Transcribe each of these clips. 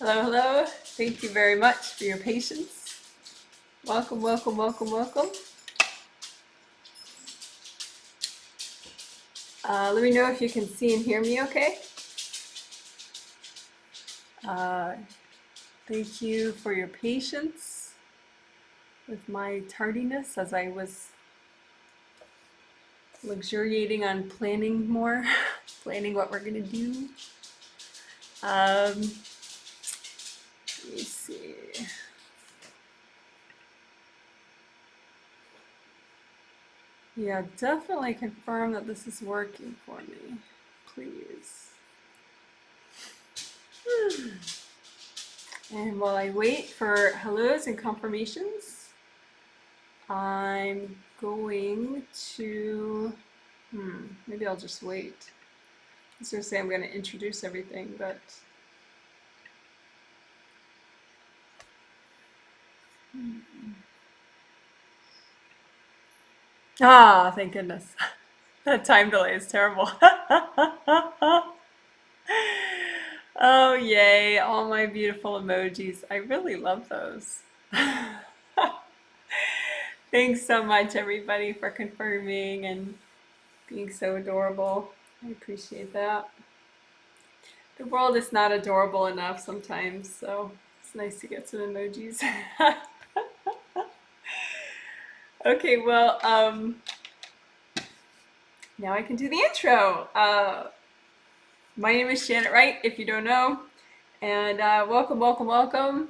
Hello, hello. Thank you very much for your patience. Welcome, welcome, welcome, welcome. Let me know if you can see and hear me okay. Uh, Thank you for your patience with my tardiness as I was luxuriating on planning more, planning what we're gonna do. Let me see. Yeah, definitely confirm that this is working for me, please. And while I wait for hellos and confirmations, I'm going to, maybe I'll just wait. I was going to say I'm going to introduce everything, but thank goodness. That time delay is terrible. Oh, yay, all my beautiful emojis. I really love those. Thanks so much, everybody, for confirming and being so adorable. I appreciate that. The world is not adorable enough sometimes, so it's nice to get some emojis. Okay, well, now I can do the intro. My name is Janet Wright, if you don't know, and welcome, welcome, welcome.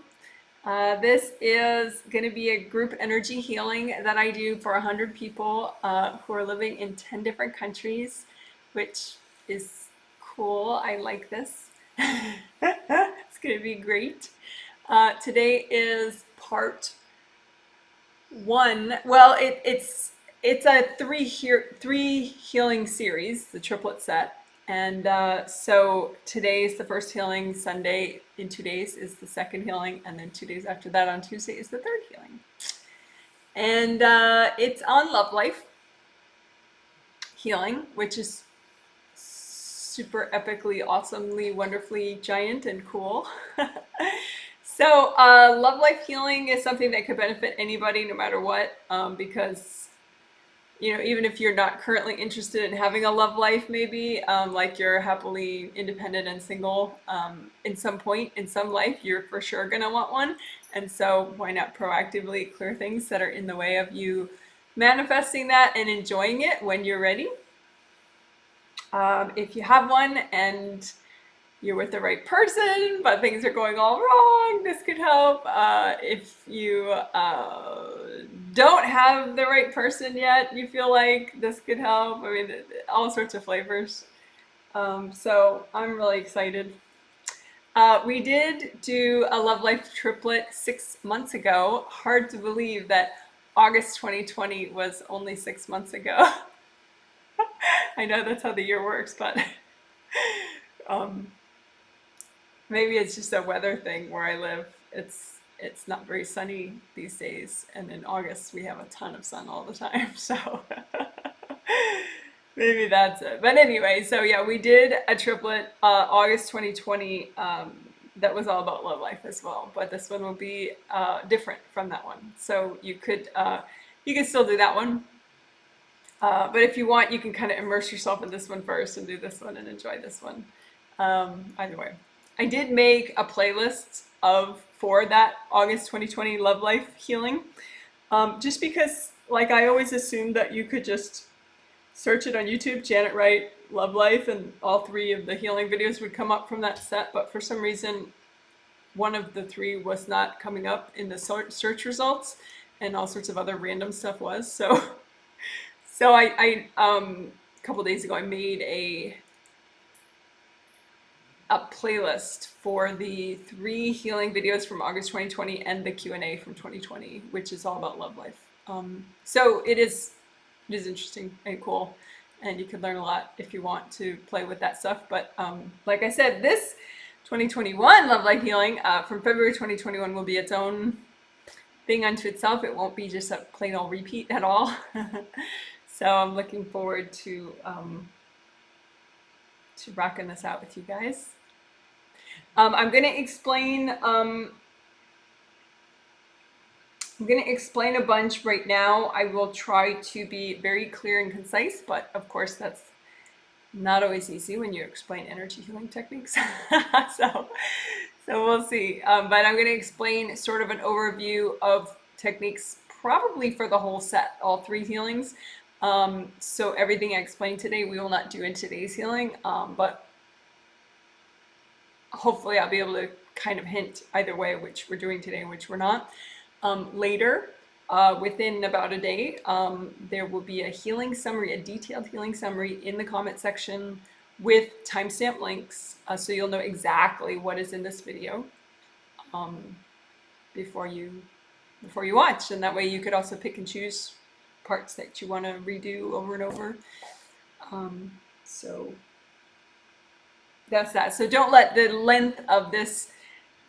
This is going to be a group energy healing that I do for 100 people who are living in 10 different countries, which is cool. I like this. It's going to be great. Today is part one. Well, it's a three healing series, the triplet set. And so today is the first healing, Sunday in 2 days is the second healing, and then 2 days after that on Tuesday is the third healing. And it's on love life healing, which is super epically, awesomely, wonderfully giant and cool. So love life healing is something that could benefit anybody no matter what, because even if you're not currently interested in having a love life, maybe like you're happily independent and single, in some point in some life, you're for sure gonna want one. And so why not proactively clear things that are in the way of you manifesting that and enjoying it when you're ready. If you have one and you're with the right person, but things are going all wrong, this could help. If you don't have the right person yet, you feel like this could help. I mean, all sorts of flavors. So I'm really excited. We did do a Love Life triplet 6 months ago. Hard to believe that August 2020 was only 6 months ago. I know that's how the year works, but maybe it's just a weather thing where I live. It's not very sunny these days, and in August we have a ton of sun all the time, so maybe that's it. But anyway, so yeah, we did a triplet August 2020 that was all about love life as well, but this one will be different from that one. So you can still do that one. But if you want, you can kind of immerse yourself in this one first and do this one and enjoy this one. Either way. I did make a playlist for that August 2020 Love Life healing, just because like I always assumed that you could just search it on YouTube, Janet Wright Love Life, and all 3 of the healing videos would come up from that set, but for some reason one of the 3 was not coming up in the search results, and all sorts of other random stuff was. So I a couple days ago I made a playlist for the 3 healing videos from August 2020 and the Q&A from 2020, which is all about love life. So it is interesting and cool, and you can learn a lot if you want to play with that stuff. But like I said, this 2021 Love Life healing from February 2021 will be its own thing unto itself. It won't be just a plain old repeat at all. So I'm looking forward to rocking this out with you guys. I'm going to explain a bunch right now. I will try to be very clear and concise, but of course that's not always easy when you explain energy healing techniques. so we'll see. But I'm going to explain sort of an overview of techniques, probably for the whole set, all 3 healings. So everything I explained today, we will not do in today's healing, but hopefully I'll be able to kind of hint either way which we're doing today and which we're not. Later, within about a day, there will be a healing summary, a detailed healing summary in the comment section with timestamp links, so you'll know exactly what is in this video before you watch, and that way you could also pick and choose parts that you want to redo over and over. So that's that. So don't let the length of this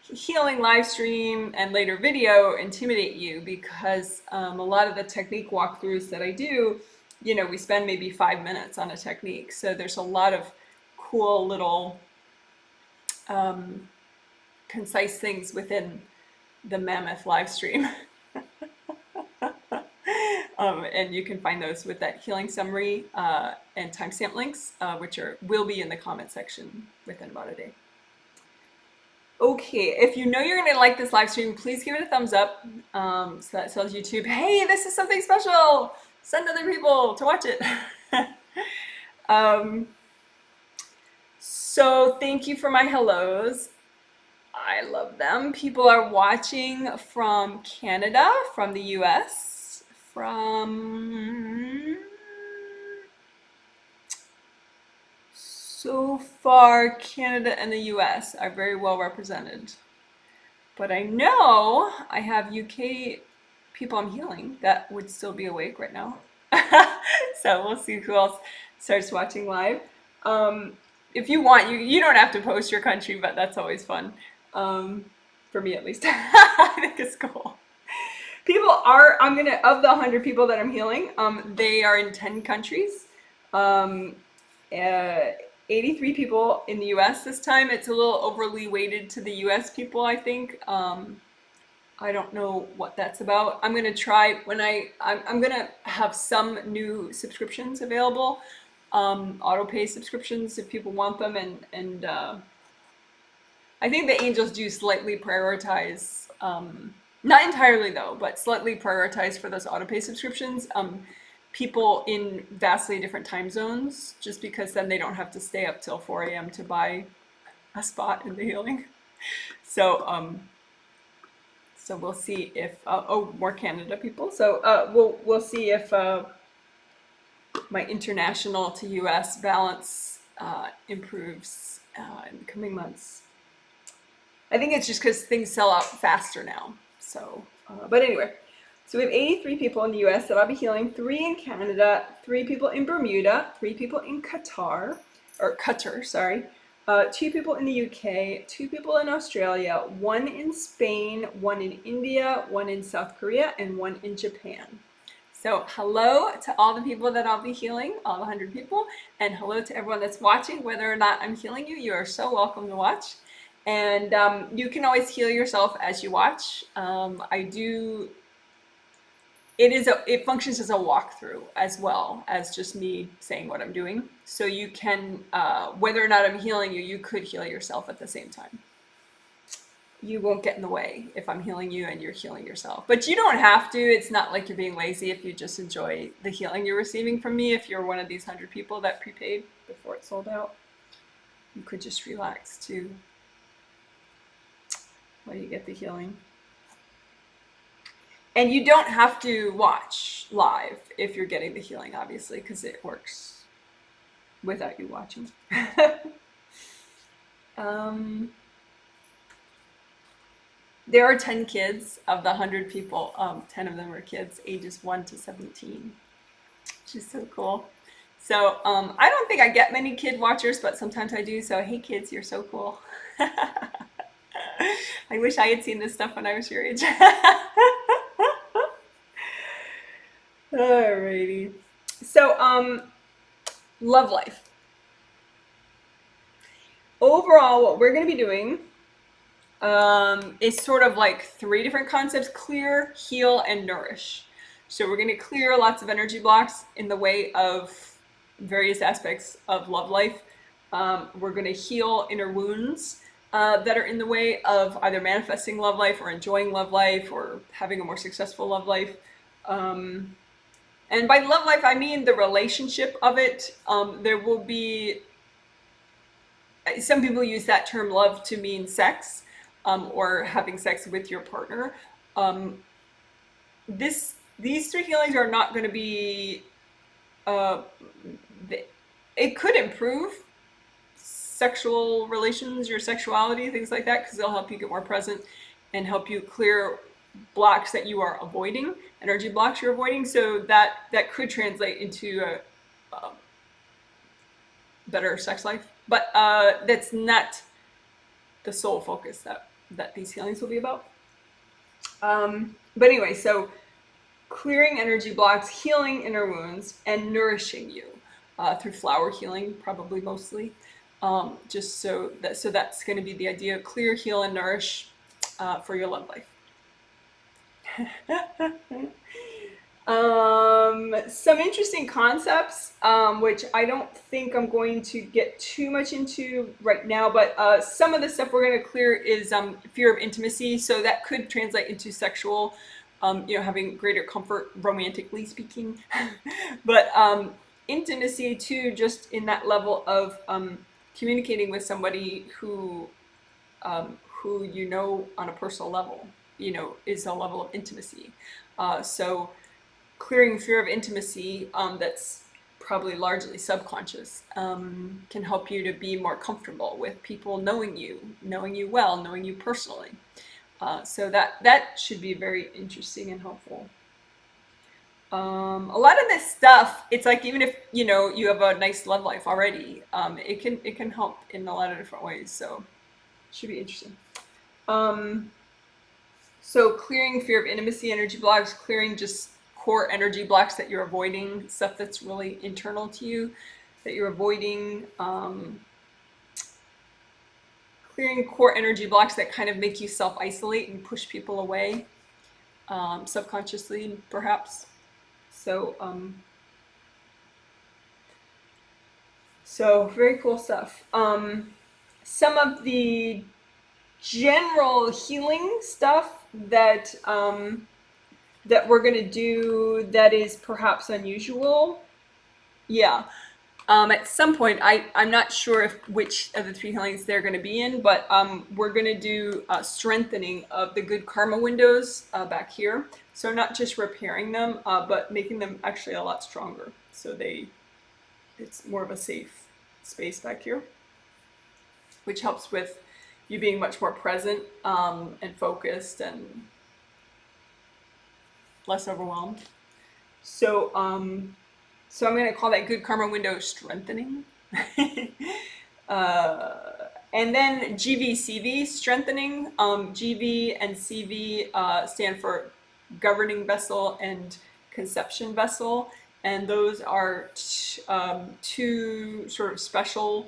healing live stream and later video intimidate you, because a lot of the technique walkthroughs that I do, you know, we spend maybe 5 minutes on a technique. So there's a lot of cool little concise things within the mammoth live stream. And you can find those with that healing summary and timestamp links, which will be in the comment section within about a day. Okay, if you know you're going to like this live stream, please give it a thumbs up, so that tells YouTube, hey, this is something special. Send other people to watch it. So thank you for my hellos. I love them. People are watching from Canada, from the US, from... So far, Canada and the US are very well represented. But I know I have UK people I'm healing that would still be awake right now. So we'll see who else starts watching live. If you want, you don't have to post your country, but that's always fun. For me at least. I think it's cool. People are, of the 100 people that I'm healing, they are in 10 countries. 83 people in the US this time. It's a little overly weighted to the US people, I think. I don't know what that's about. I'm gonna try I'm gonna have some new subscriptions available, auto pay subscriptions if people want them, and I think the angels do slightly prioritize, not entirely though, but slightly prioritize for those auto pay subscriptions. People in vastly different time zones, just because then they don't have to stay up till 4 a.m. to buy a spot in the healing. So so we'll see if more Canada people. So we'll see if my international to US balance improves in the coming months. I think it's just because things sell out faster now. So but anyway. So we have 83 people in the US that I'll be healing, 3 in Canada, 3 people in Bermuda, 3 people in Qatar, 2 people in the UK, 2 people in Australia, 1 in Spain, 1 in India, 1 in South Korea, and 1 in Japan. So hello to all the people that I'll be healing, all the 100 people, and hello to everyone that's watching. Whether or not I'm healing you, you are so welcome to watch. And you can always heal yourself as you watch. It functions as a walkthrough as well as just me saying what I'm doing. So you can, whether or not I'm healing you, you could heal yourself at the same time. You won't get in the way if I'm healing you and you're healing yourself. But you don't have to. It's not like you're being lazy if you just enjoy the healing you're receiving from me. If you're one of these 100 people that prepaid before it sold out, you could just relax too while you get the healing. And you don't have to watch live if you're getting the healing, obviously, because it works without you watching. There are 10 kids of the 100 people. 10 of them are kids, ages 1 to 17, which is so cool. So I don't think I get many kid watchers, but sometimes I do. So hey, kids, you're so cool. I wish I had seen this stuff when I was your age. Alrighty. So, love life. Overall, what we're going to be doing It's sort of like 3 different concepts: clear, heal, and nourish. So we're going to clear lots of energy blocks in the way of various aspects of love life. We're going to heal inner wounds that are in the way of either manifesting love life or enjoying love life or having a more successful love life. And by love life, I mean the relationship of it. There will be, some people use that term love to mean sex, or having sex with your partner. These 3 healings are not going to be, it could improve sexual relations, your sexuality, things like that, because they'll help you get more present and help you clear blocks that you are avoiding, energy blocks you're avoiding. So that could translate into a better sex life, but that's not the sole focus that these healings will be about. But anyway, so clearing energy blocks, healing inner wounds, and nourishing you through flower healing, probably mostly. Just so that's going to be the idea: clear, heal, and nourish for your love life. Some interesting concepts, which I don't think I'm going to get too much into right now, but some of the stuff we're going to clear is fear of intimacy. So that could translate into sexual, having greater comfort, romantically speaking. But intimacy too, just in that level of communicating with somebody who you know on a personal level, is a level of intimacy. So clearing fear of intimacy, that's probably largely subconscious, can help you to be more comfortable with people knowing you well, knowing you personally. So that should be very interesting and helpful. A lot of this stuff, it's like, even if you have a nice love life already, it can help in a lot of different ways. So should be interesting. So clearing fear of intimacy, energy blocks, clearing just core energy blocks that you're avoiding, stuff that's really internal to you that you're avoiding. Clearing core energy blocks that kind of make you self-isolate and push people away, subconsciously perhaps. So very cool stuff. Some of the general healing stuff that we're going to do that is perhaps unusual. Yeah. At some point, I'm not sure which of the 3 healings they're going to be in, but we're going to do strengthening of the good karma windows back here. So not just repairing them, but making them actually a lot stronger. So it's more of a safe space back here, which helps with you being much more present and focused and less overwhelmed. So I'm going to call that good karma window strengthening. And then GV-CV, strengthening. GV and CV stand for governing vessel and conception vessel. And those are 2 sort of special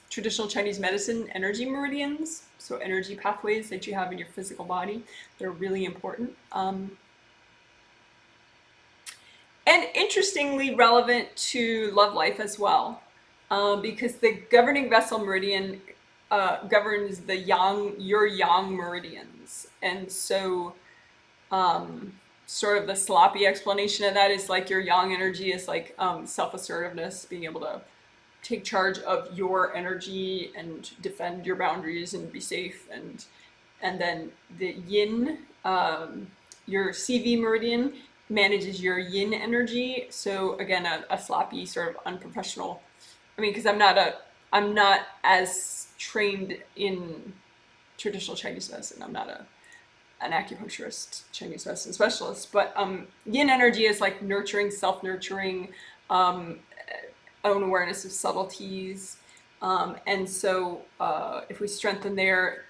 traditional Chinese medicine energy meridians. So energy pathways that you have in your physical body. They're really important. And interestingly relevant to love life as well, because the governing vessel meridian governs your yang meridians. And so sort of the sloppy explanation of that is like your yang energy is like self-assertiveness, being able to take charge of your energy and defend your boundaries and be safe. And then the yin, your CV meridian, manages your yin energy. So again, a sloppy sort of unprofessional. I mean, because I'm not as trained in traditional Chinese medicine. I'm not an acupuncturist, Chinese medicine specialist. But yin energy is like nurturing, self-nurturing, own awareness of subtleties. And so if we strengthen there,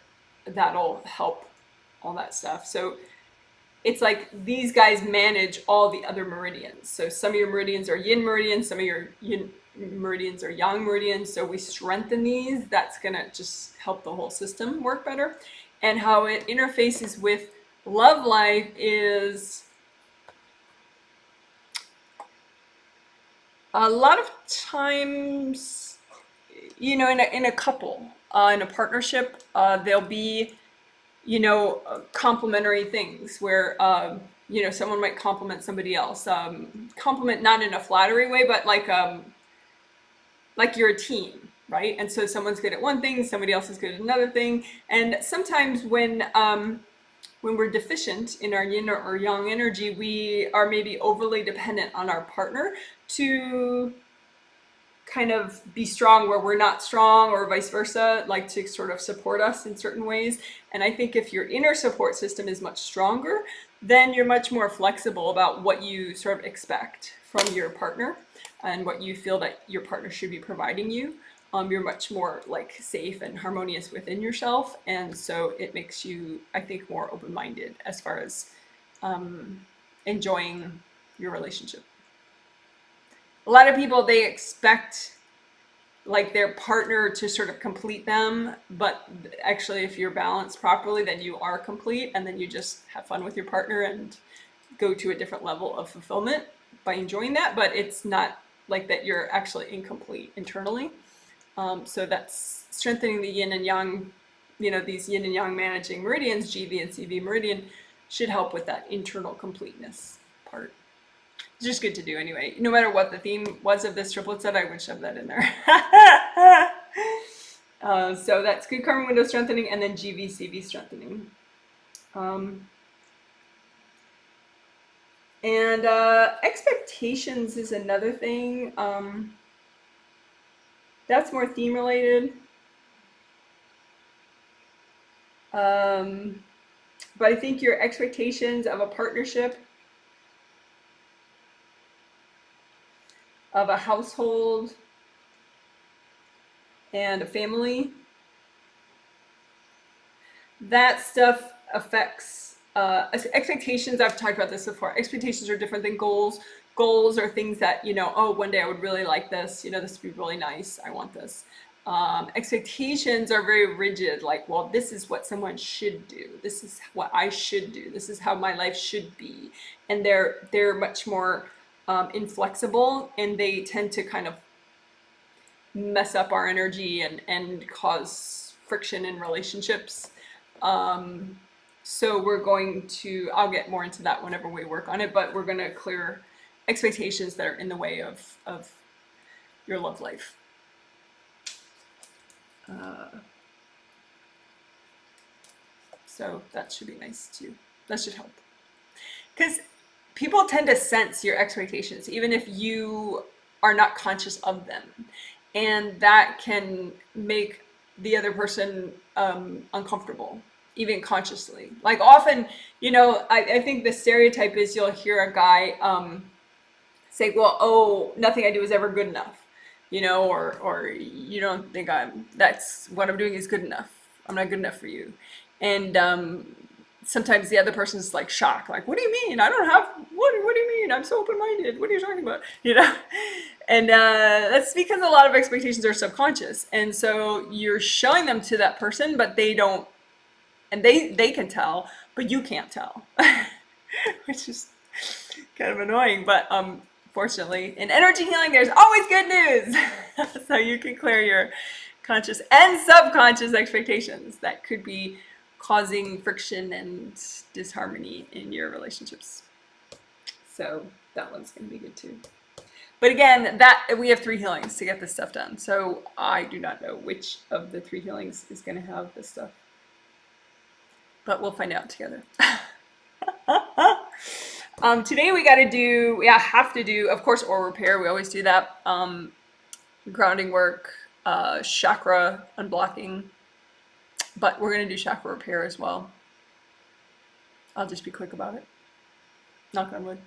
that'll help all that stuff. So it's like these guys manage all the other meridians. So some of your meridians are yin meridians, some of your meridians are yang meridians, so we strengthen these. That's gonna just help the whole system work better. And how it interfaces with love life is a lot of times, you know, in a couple, in a partnership, there'll be, you know, complementary things where, you know, someone might compliment somebody else. Compliment not in a flattery way, but like you're a team, right? And so someone's good at one thing, somebody else is good at another thing. And sometimes when we're deficient in our yin or yang energy, we are maybe overly dependent on our partner to kind of be strong where we're not strong, or vice versa, like to sort of support us in certain ways. And I think if your inner support system is much stronger, then you're much more flexible about what you sort of expect from your partner and what you feel that your partner should be providing you. You're much more like safe and harmonious within yourself, and so it makes you, I think, more open-minded as far as enjoying your relationship. A lot of people, they expect like their partner to sort of complete them, but actually if you're balanced properly, then you are complete, and then you just have fun with your partner and go to a different level of fulfillment by enjoying that. But it's not like that you're actually incomplete internally. So that's strengthening the yin and yang, you know, these yin and yang managing meridians, GV and CV meridian, should help with that internal completeness part. It's just good to do anyway. No matter what the theme was of this triplet set, I would shove that in there. So that's good karma window strengthening, and then GV, CV strengthening. And expectations is another thing. That's more theme related. But I think your expectations of a partnership, of a household, and a family, that stuff affects expectations. I've talked about this before. Expectations are different than goals. Goals are things that, you know, oh, one day I would really like this, you know, this would be really nice, I want this. Expectations are very rigid, like, well, this is what someone should do, this is what I should do, this is how my life should be. And they're much more inflexible, and they tend to kind of mess up our energy and cause friction in relationships. So we're going to, I'll get more into that whenever we work on it, but we're going to clear expectations that are in the way of your love life. So that should be nice too. That should help. Because people tend to sense your expectations, even if you are not conscious of them. And that can make the other person uncomfortable, even consciously. Like often, you know, I think the stereotype is you'll hear a guy say, well, oh, nothing I do is ever good enough, you know, or you don't think that's what I'm doing is good enough. I'm not good enough for you. And sometimes the other person's like shocked, like, what do you mean? I don't have, what do you mean? I'm so open-minded. What are you talking about? You know? And that's because a lot of expectations are subconscious. And so you're showing them to that person, but they don't, and they can tell, but you can't tell, which is kind of annoying. But fortunately, in energy healing, there's always good news. So you can clear your conscious and subconscious expectations that could be causing friction and disharmony in your relationships. So that one's going to be good too. But again, that we have 3 healings to get this stuff done. So I do not know which of the 3 healings is going to have this stuff. But we'll find out together. Today we have to do, of course, aura repair. We always do that. Grounding work, chakra unblocking. But we're going to do chakra repair as well. I'll just be quick about it. Knock on wood.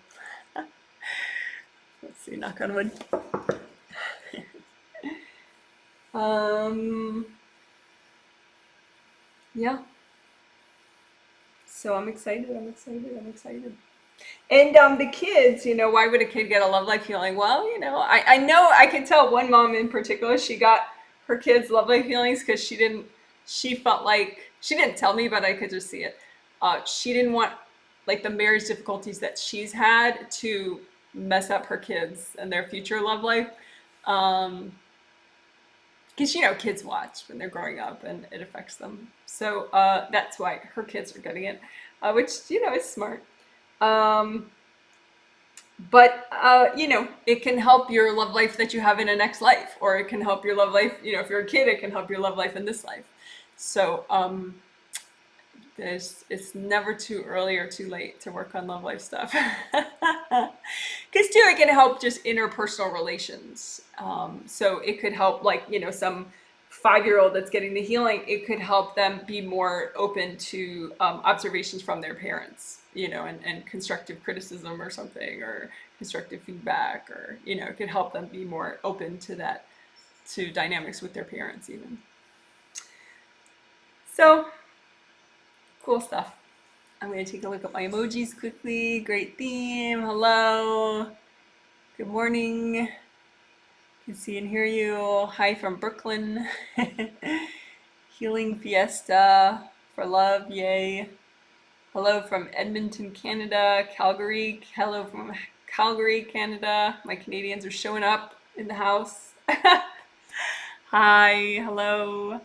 Let's see, knock on wood. Yeah. So I'm excited. And the kids, why would a kid get a love life feeling? Well, I know I can tell one mom in particular, she got her kids love life feelings because she felt like, she didn't tell me, but I could just see it. She didn't want like the marriage difficulties that she's had to mess up her kids and their future love life. Um, because kids watch when they're growing up and it affects them. So that's why her kids are getting it, which is smart. Um, but it can help your love life that you have in a next life, or it can help your love life. If you're a kid, it can help your love life in this life. So it's never too early or too late to work on love life stuff. Because too, it can help just interpersonal relations. So it could help, like, some 5-year-old that's getting the healing, it could help them be more open to observations from their parents, and constructive criticism or something, or constructive feedback, or, it could help them be more open to that, to dynamics with their parents even. So cool stuff. I'm going to take a look at my emojis quickly. Great theme. Hello. Good morning. Can see and hear you. Hi from Brooklyn. Healing Fiesta for love. Yay. Hello from Edmonton, Canada. Calgary. Hello from Calgary, Canada. My Canadians are showing up in the house. Hi. Hello.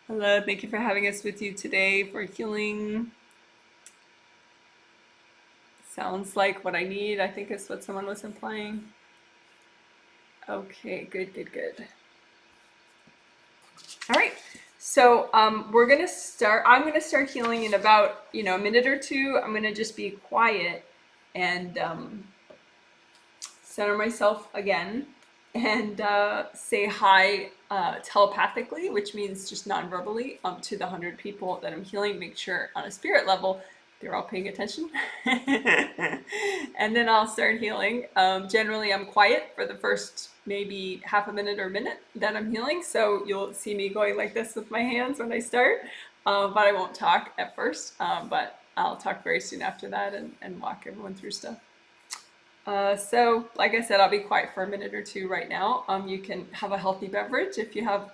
Hello. Thank you for having us with you today for healing. Sounds like what I need. I think is what someone was implying. Okay, good, good, good. All right. So we're gonna start. I'm gonna start healing in about a minute or two. I'm gonna just be quiet and center myself again and say hi telepathically, which means just non-verbally, to the 100 people that I'm healing. Make sure on a spirit level they're all paying attention. And then I'll start healing. Generally, I'm quiet for the first maybe half a minute or a minute that I'm healing. So you'll see me going like this with my hands when I start, but I won't talk at first, but I'll talk very soon after that and walk everyone through stuff. So like I said, I'll be quiet for a minute or two right now. You can have a healthy beverage if you have,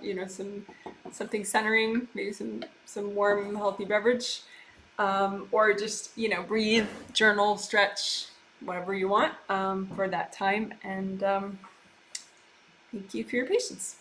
something centering, maybe some warm, healthy beverage. Or just, breathe, journal, stretch, whatever you want for that time. And thank you for your patience.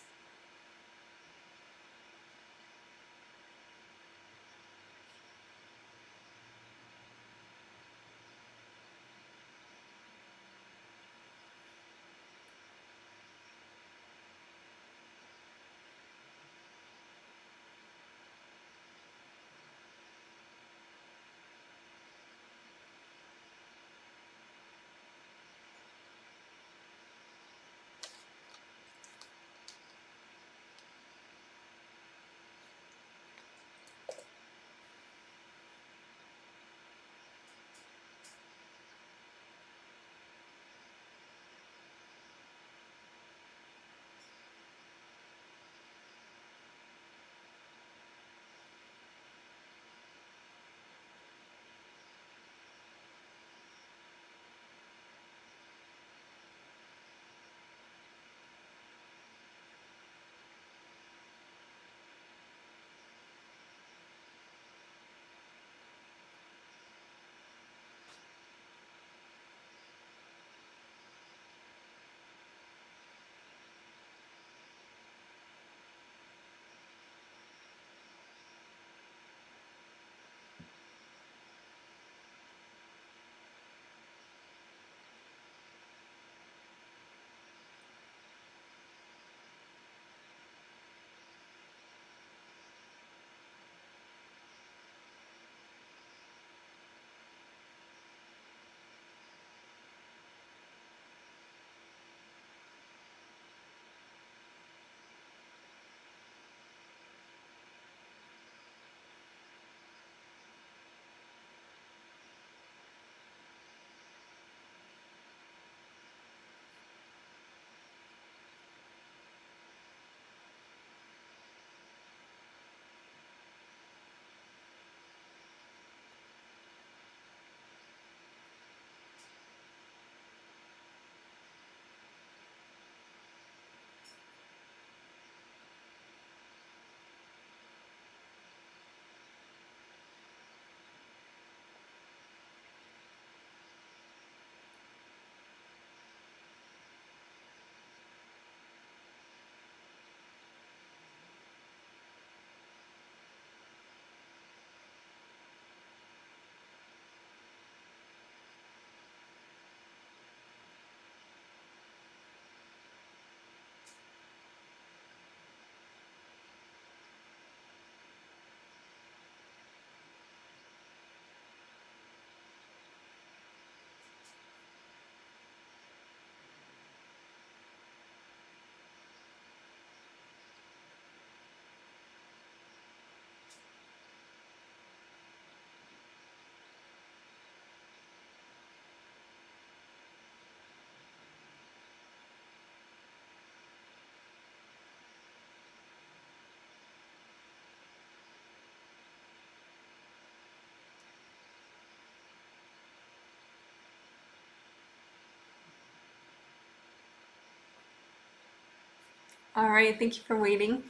All right, thank you for waiting.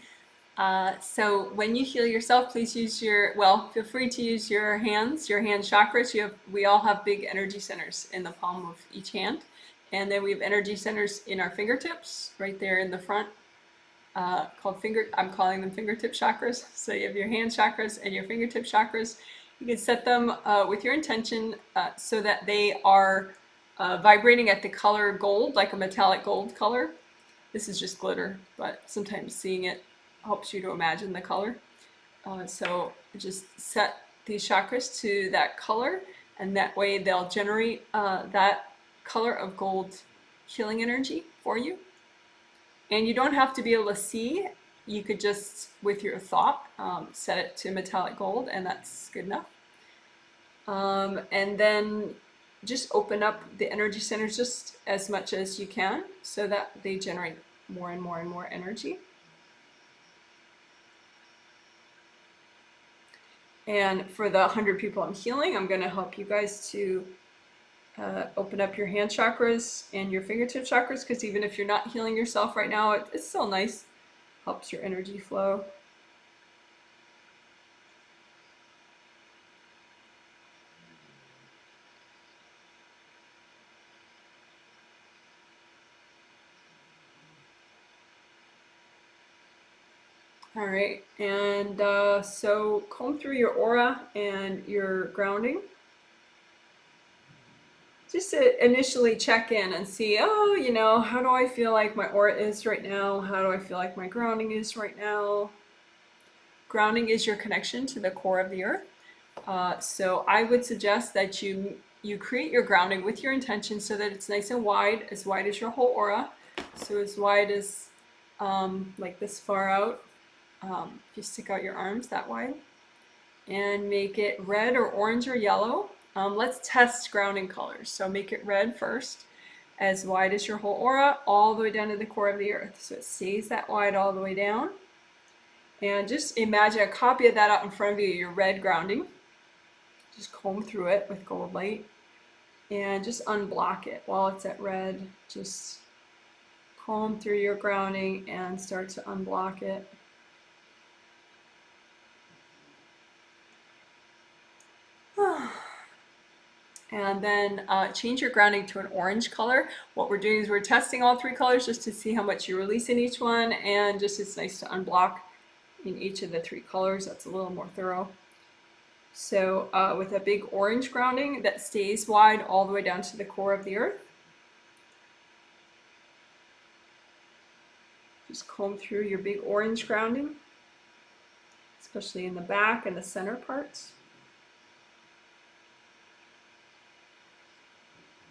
So when you heal yourself, please use well, feel free to use your hands, your hand chakras. We all have big energy centers in the palm of each hand. And then we have energy centers in our fingertips, right there in the front, I'm calling them fingertip chakras. So you have your hand chakras and your fingertip chakras. You can set them with your intention so that they are vibrating at the color gold, like a metallic gold color. This is just glitter, but sometimes seeing it helps you to imagine the color. So just set these chakras to that color, and that way they'll generate that color of gold healing energy for you. And you don't have to be able to see. You could just, with your thought, set it to metallic gold, and that's good enough. And then just open up the energy centers just as much as you can so that they generate more and more and more energy. And for the 100 people I'm healing, I'm going to help you guys to open up your hand chakras and your fingertip chakras, because even if you're not healing yourself right now, it's still nice. Helps your energy flow. All right, and so comb through your aura and your grounding. Just to initially check in and see, oh, you know, how do I feel like my aura is right now? How do I feel like my grounding is right now? Grounding is your connection to the core of the earth. So I would suggest that you create your grounding with your intention so that it's nice and wide as your whole aura. So as wide as like this far out. If you stick out your arms that wide. And make it red or orange or yellow. Let's test grounding colors. So make it red first, as wide as your whole aura, all the way down to the core of the earth. So it stays that wide all the way down. And just imagine a copy of that out in front of you, your red grounding. Just comb through it with gold light and just unblock it while it's at red. Just comb through your grounding and start to unblock it. And then change your grounding to an orange color. What we're doing is we're testing all three colors just to see how much you release in each one, and just it's nice to unblock in each of the three colors. That's a little more thorough. So with a big orange grounding that stays wide all the way down to the core of the earth. Just comb through your big orange grounding, especially in the back and the center parts.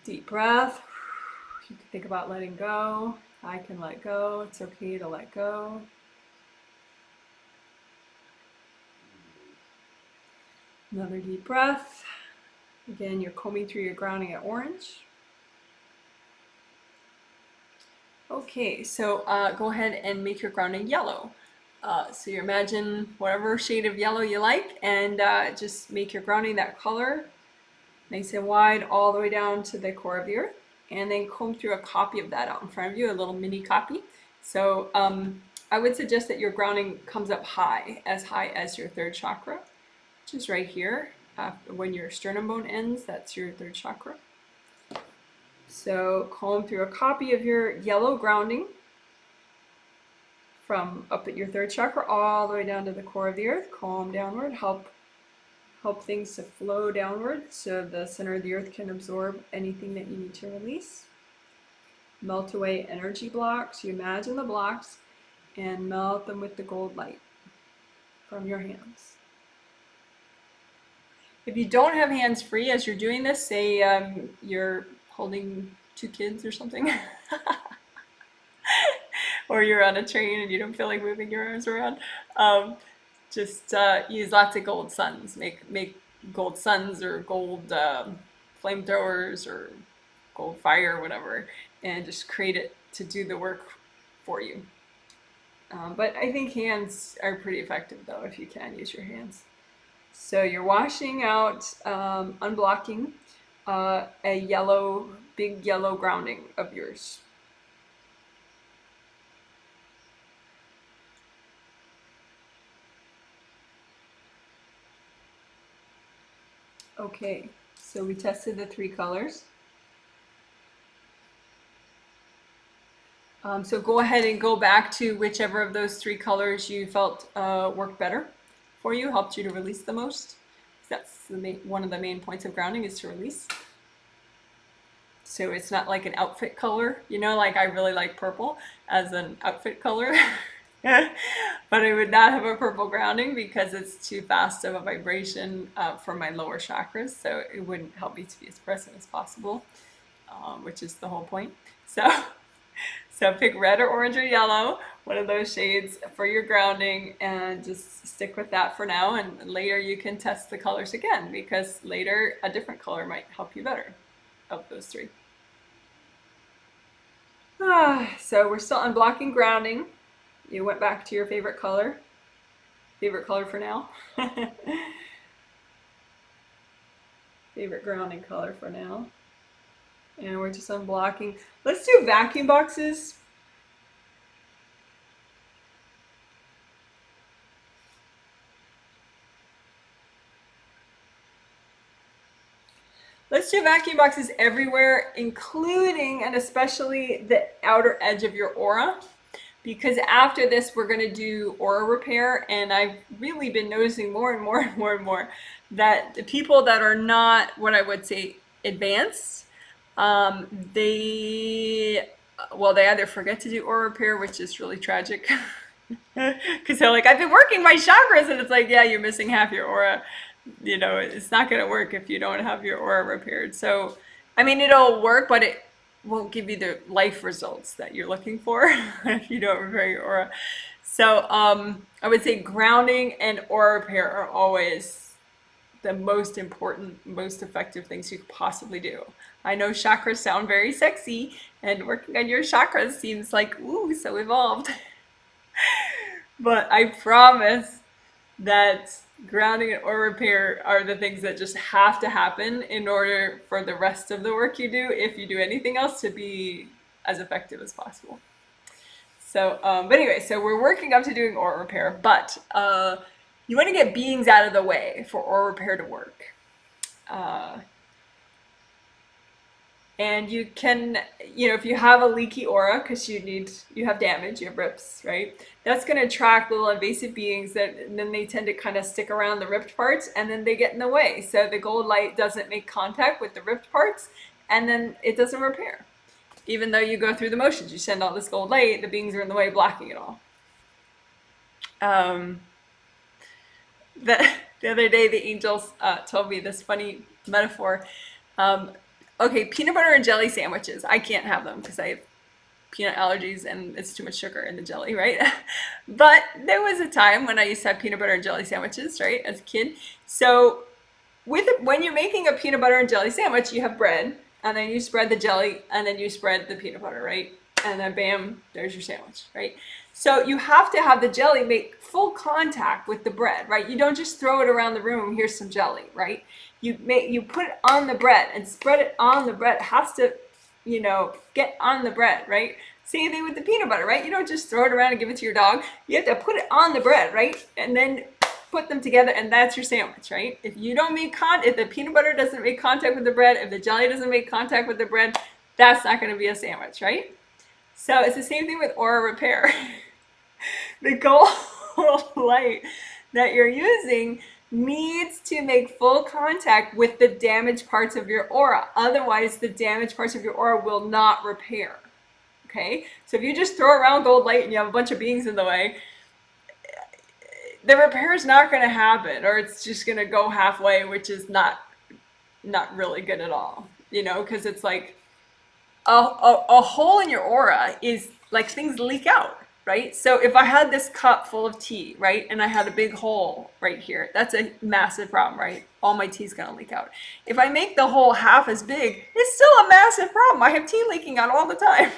Deep breath. You can think about letting go. I can let go. It's okay to let go. Another deep breath. Again, you're combing through your grounding at orange. Okay, so go ahead and make your grounding yellow. So you imagine whatever shade of yellow you like, and just make your grounding that color. Nice and wide all the way down to the core of the earth, and then comb through a copy of that out in front of you, a little mini copy. So I would suggest that your grounding comes up high as your third chakra, which is right here. When your sternum bone ends, that's your third chakra. So comb through a copy of your yellow grounding from up at your third chakra all the way down to the core of the earth. Comb downward, help things to flow downward so the center of the earth can absorb anything that you need to release. Melt away energy blocks. You imagine the blocks and melt them with the gold light from your hands. If you don't have hands free as you're doing this, say you're holding 2 kids or something, or you're on a train and you don't feel like moving your arms around, just use lots of gold suns. Make gold suns or gold flamethrowers or gold fire or whatever, and just create it to do the work for you. But I think hands are pretty effective though, if you can use your hands. So you're washing out, unblocking a big yellow grounding of yours. Okay, so we tested the 3 colors. So go ahead and go back to whichever of those 3 colors you felt worked better for you, helped you to release the most. That's one of the main points of grounding, is to release. So it's not like an outfit color, you know, like I really like purple as an outfit color. But I would not have a purple grounding because it's too fast of a vibration for my lower chakras. So it wouldn't help me to be as present as possible, which is the whole point. So pick red or orange or yellow, one of those shades for your grounding, and just stick with that for now. And later you can test the colors again, because later a different color might help you better of those 3. So we're still unblocking grounding. You went back to your favorite color for now. Favorite grounding color for now. And we're just unblocking. Let's do vacuum boxes. Let's do vacuum boxes everywhere, including and especially the outer edge of your aura. Because after this, we're going to do aura repair. And I've really been noticing more and more and more and more that the people that are not what I would say advanced, they either forget to do aura repair, which is really tragic. Because they're like, I've been working my chakras, and it's like, yeah, you're missing half your aura. You know, it's not going to work if you don't have your aura repaired. So, I mean, it'll work, but it won't give you the life results that you're looking for if you don't repair your aura. So, I would say grounding and aura repair are always the most important, most effective things you could possibly do. I know chakras sound very sexy, and working on your chakras seems like, ooh, so evolved. But I promise that grounding and aura repair are the things that just have to happen in order for the rest of the work you do, if you do anything else, to be as effective as possible. So, but anyway, so we're working up to doing aura repair, but you want to get beings out of the way for aura repair to work. And you can, you know, if you have a leaky aura because you have damage, you have rips, right? That's going to attract little invasive beings that, and then they tend to kind of stick around the ripped parts, and then they get in the way. So the gold light doesn't make contact with the ripped parts, and then it doesn't repair. Even though you go through the motions, you send all this gold light, the beings are in the way, blocking it all. The other day, the angels told me this funny metaphor. Okay, peanut butter and jelly sandwiches. I can't have them because I have peanut allergies and it's too much sugar in the jelly, right? But there was a time when I used to have peanut butter and jelly sandwiches, right, as a kid. So when you're making a peanut butter and jelly sandwich, you have bread, and then you spread the jelly, and then you spread the peanut butter, right? And then bam, there's your sandwich, right? So you have to have the jelly make full contact with the bread, right? You don't just throw it around the room, here's some jelly, right? You put it on the bread and spread it on the bread. It has to, you know, get on the bread, right? Same thing with the peanut butter, right? You don't just throw it around and give it to your dog. You have to put it on the bread, right? And then put them together, and that's your sandwich, right? If you don't make if the peanut butter doesn't make contact with the bread, if the jelly doesn't make contact with the bread, that's not going to be a sandwich, right? So it's the same thing with aura repair. The gold light that you're using needs to make full contact with the damaged parts of your aura. Otherwise, the damaged parts of your aura will not repair. Okay? So if you just throw around gold light and you have a bunch of beings in the way, the repair is not going to happen, or it's just going to go halfway, which is not really good at all. You know, because it's like a hole in your aura is like things leak out. Right? So if I had this cup full of tea, right, and I had a big hole right here, that's a massive problem, right? All my tea's gonna leak out. If I make the hole half as big, it's still a massive problem. I have tea leaking out all the time,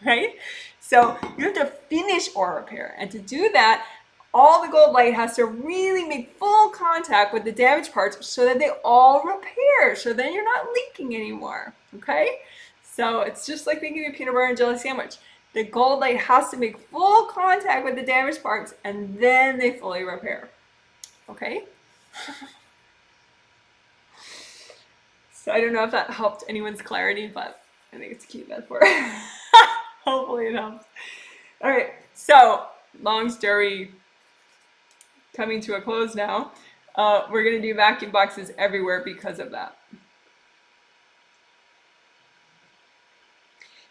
right? So you have to finish aura repair. And to do that, all the gold light has to really make full contact with the damaged parts so that they all repair. So then you're not leaking anymore, okay? So it's just like making a peanut butter and jelly sandwich. The gold light has to make full contact with the damaged parts, and then they fully repair. Okay? So I don't know if that helped anyone's clarity, but I think it's a cute metaphor. Hopefully it helps. All right, so long story coming to a close now. We're gonna do vacuum boxes everywhere because of that.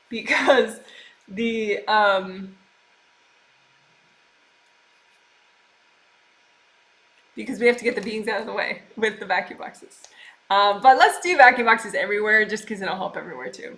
Because the because we have to get the beans out of the way with the vacuum boxes. But let's do vacuum boxes everywhere just because it'll help everywhere too.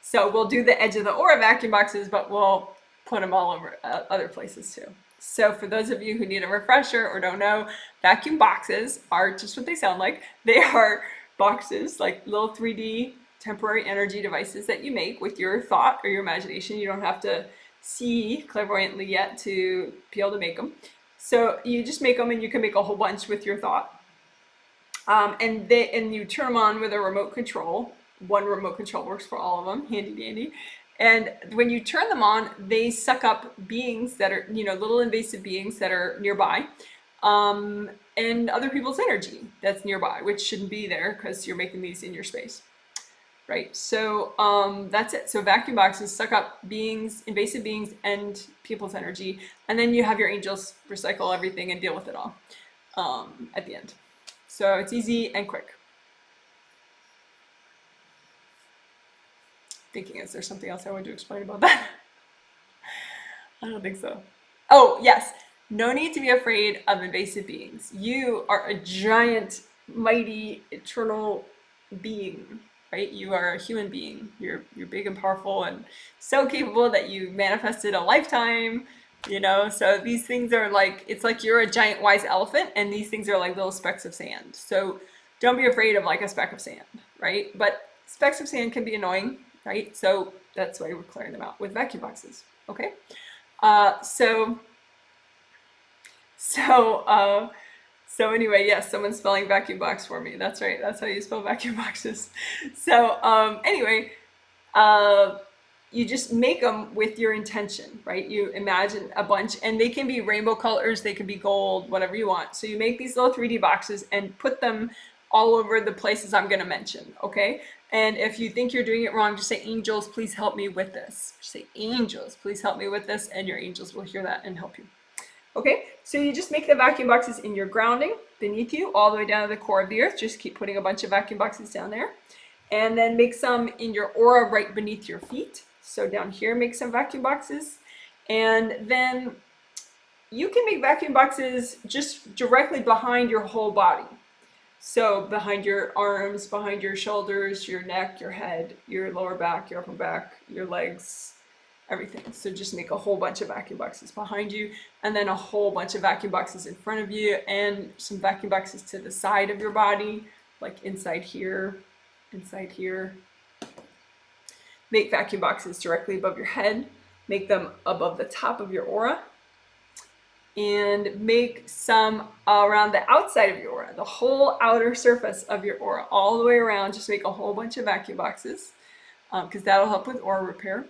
So we'll do the edge of the aura vacuum boxes, but we'll put them all over other places too. So for those of you who need a refresher or don't know, vacuum boxes are just what they sound like. They are boxes, like little 3D temporary energy devices that you make with your thought or your imagination. You don't have to see clairvoyantly yet to be able to make them. So you just make them, and you can make a whole bunch with your thought. And you turn them on with a remote control. One remote control works for all of them, handy dandy. And when you turn them on, they suck up beings that are, little invasive beings that are nearby, and other people's energy that's nearby, which shouldn't be there because you're making these in your space. Right, so that's it. So vacuum boxes suck up beings, invasive beings, and people's energy, and then you have your angels recycle everything and deal with it all at the end. So it's easy and quick. Thinking, is there something else I want to explain about that? I don't think so. Oh, yes. No need to be afraid of invasive beings. You are a giant, mighty, eternal being, right? You are a human being. You're big and powerful and so capable that you manifested a lifetime, so these things are like, it's like you're a giant wise elephant, and these things are like little specks of sand. So don't be afraid of like a speck of sand, right? But specks of sand can be annoying, right? So that's why we're clearing them out with vacuum boxes, okay? So anyway, yes, someone's spelling vacuum box for me. That's right. That's how you spell vacuum boxes. So anyway, you just make them with your intention, right? You imagine a bunch, and they can be rainbow colors, they can be gold, whatever you want. So you make these little 3D boxes and put them all over the places I'm going to mention, okay? And if you think you're doing it wrong, just say, angels, please help me with this. Just say, angels, please help me with this, and your angels will hear that and help you. Okay, so you just make the vacuum boxes in your grounding beneath you, all the way down to the core of the earth. Just keep putting a bunch of vacuum boxes down there. And then make some in your aura right beneath your feet. So down here, make some vacuum boxes. And then you can make vacuum boxes just directly behind your whole body. So behind your arms, behind your shoulders, your neck, your head, your lower back, your upper back, your legs, everything. So just make a whole bunch of vacuum boxes behind you, and then a whole bunch of vacuum boxes in front of you, and some vacuum boxes to the side of your body, like inside here, inside here. Make vacuum boxes directly above your head. Make them above the top of your aura. And make some around the outside of your aura, the whole outer surface of your aura, all the way around. Just make a whole bunch of vacuum boxes, because that'll help with aura repair.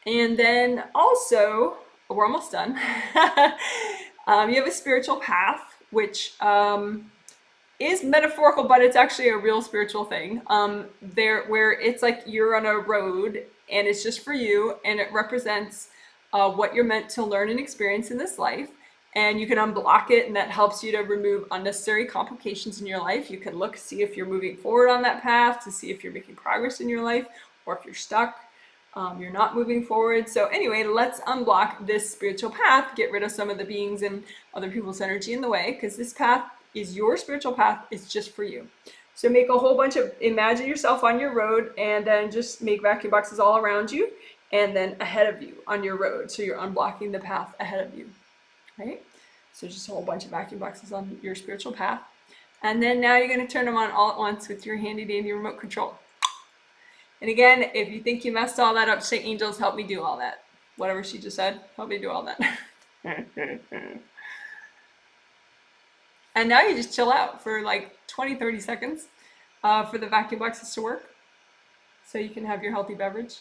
And then also, we're almost done. You have a spiritual path, which is metaphorical, but it's actually a real spiritual thing. Where it's like you're on a road, and it's just for you, and it represents what you're meant to learn and experience in this life. And you can unblock it, and that helps you to remove unnecessary complications in your life. You can see if you're moving forward on that path, to see if you're making progress in your life, or if you're stuck. You're not moving forward. So anyway, let's unblock this spiritual path, get rid of some of the beings and other people's energy in the way, because this path is your spiritual path. It's just for you. So make a whole bunch of, imagine yourself on your road, and then just make vacuum boxes all around you, and then ahead of you on your road. So you're unblocking the path ahead of you, right? So just a whole bunch of vacuum boxes on your spiritual path. And then now you're going to turn them on all at once with your handy dandy remote control. And again, if you think you messed all that up, say, angels, help me do all that. Whatever she just said, help me do all that. And now you just chill out for like 20-30 seconds for the vacuum boxes to work, so you can have your healthy beverage.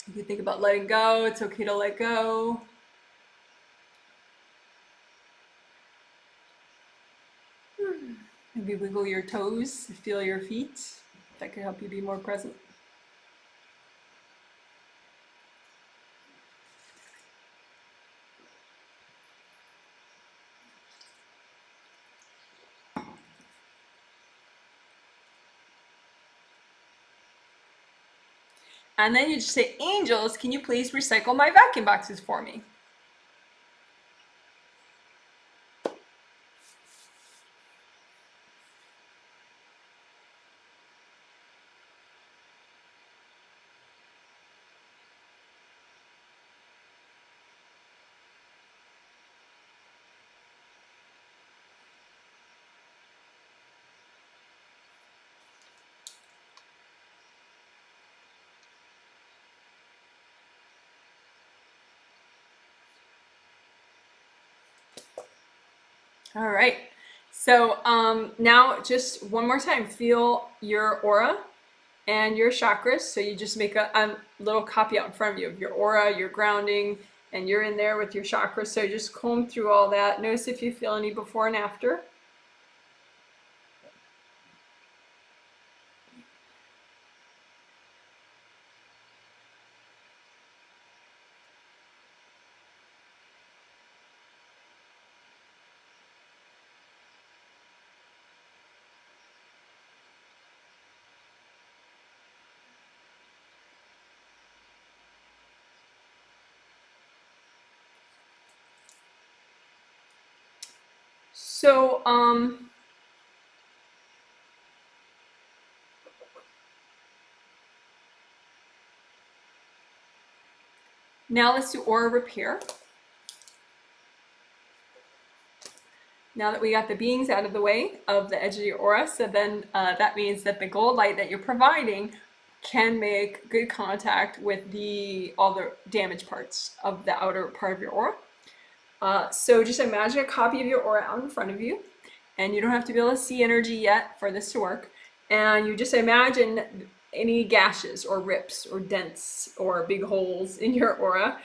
If you think about letting go, it's okay to let go. And Maybe wiggle your toes, feel your feet. That could help you be more present. And then you just say, angels, can you please recycle my vacuum boxes for me? All right. So now just one more time, feel your aura and your chakras. So you just make a little copy out in front of you of your aura, your grounding, and you're in there with your chakras. So just comb through all that. Notice if you feel any before and after. So now let's do aura repair. Now that we got the beings out of the way of the edge of your aura, so then that means that the gold light that you're providing can make good contact with all the damaged parts of the outer part of your aura. So just imagine a copy of your aura out in front of you, and you don't have to be able to see energy yet for this to work. And you just imagine any gashes or rips or dents or big holes in your aura,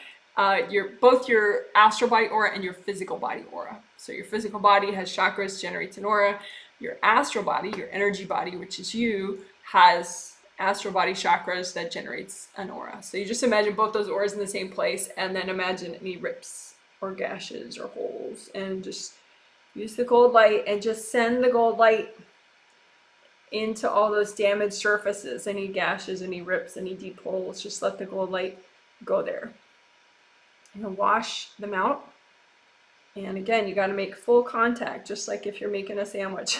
both your astral body aura and your physical body aura. So your physical body has chakras, generates an aura. Your astral body, your energy body, which is you, has astral body chakras that generates an aura. So you just imagine both those auras in the same place, and then imagine any rips or gashes or holes, and just use the gold light and just send the gold light into all those damaged surfaces, any gashes, any rips, any deep holes. Just let the gold light go there and wash them out. And again, you got to make full contact, just like if you're making a sandwich.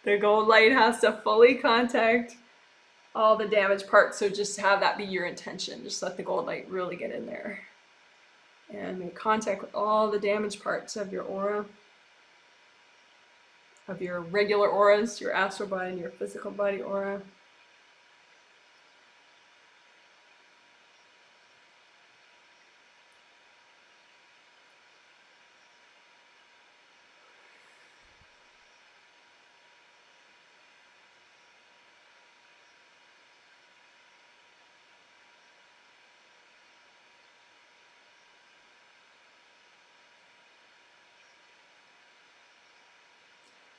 The gold light has to fully contact all the damaged parts. So just have that be your intention. Just let the gold light really get in there and make contact with all the damaged parts of your aura, of your regular auras, your astral body and your physical body aura.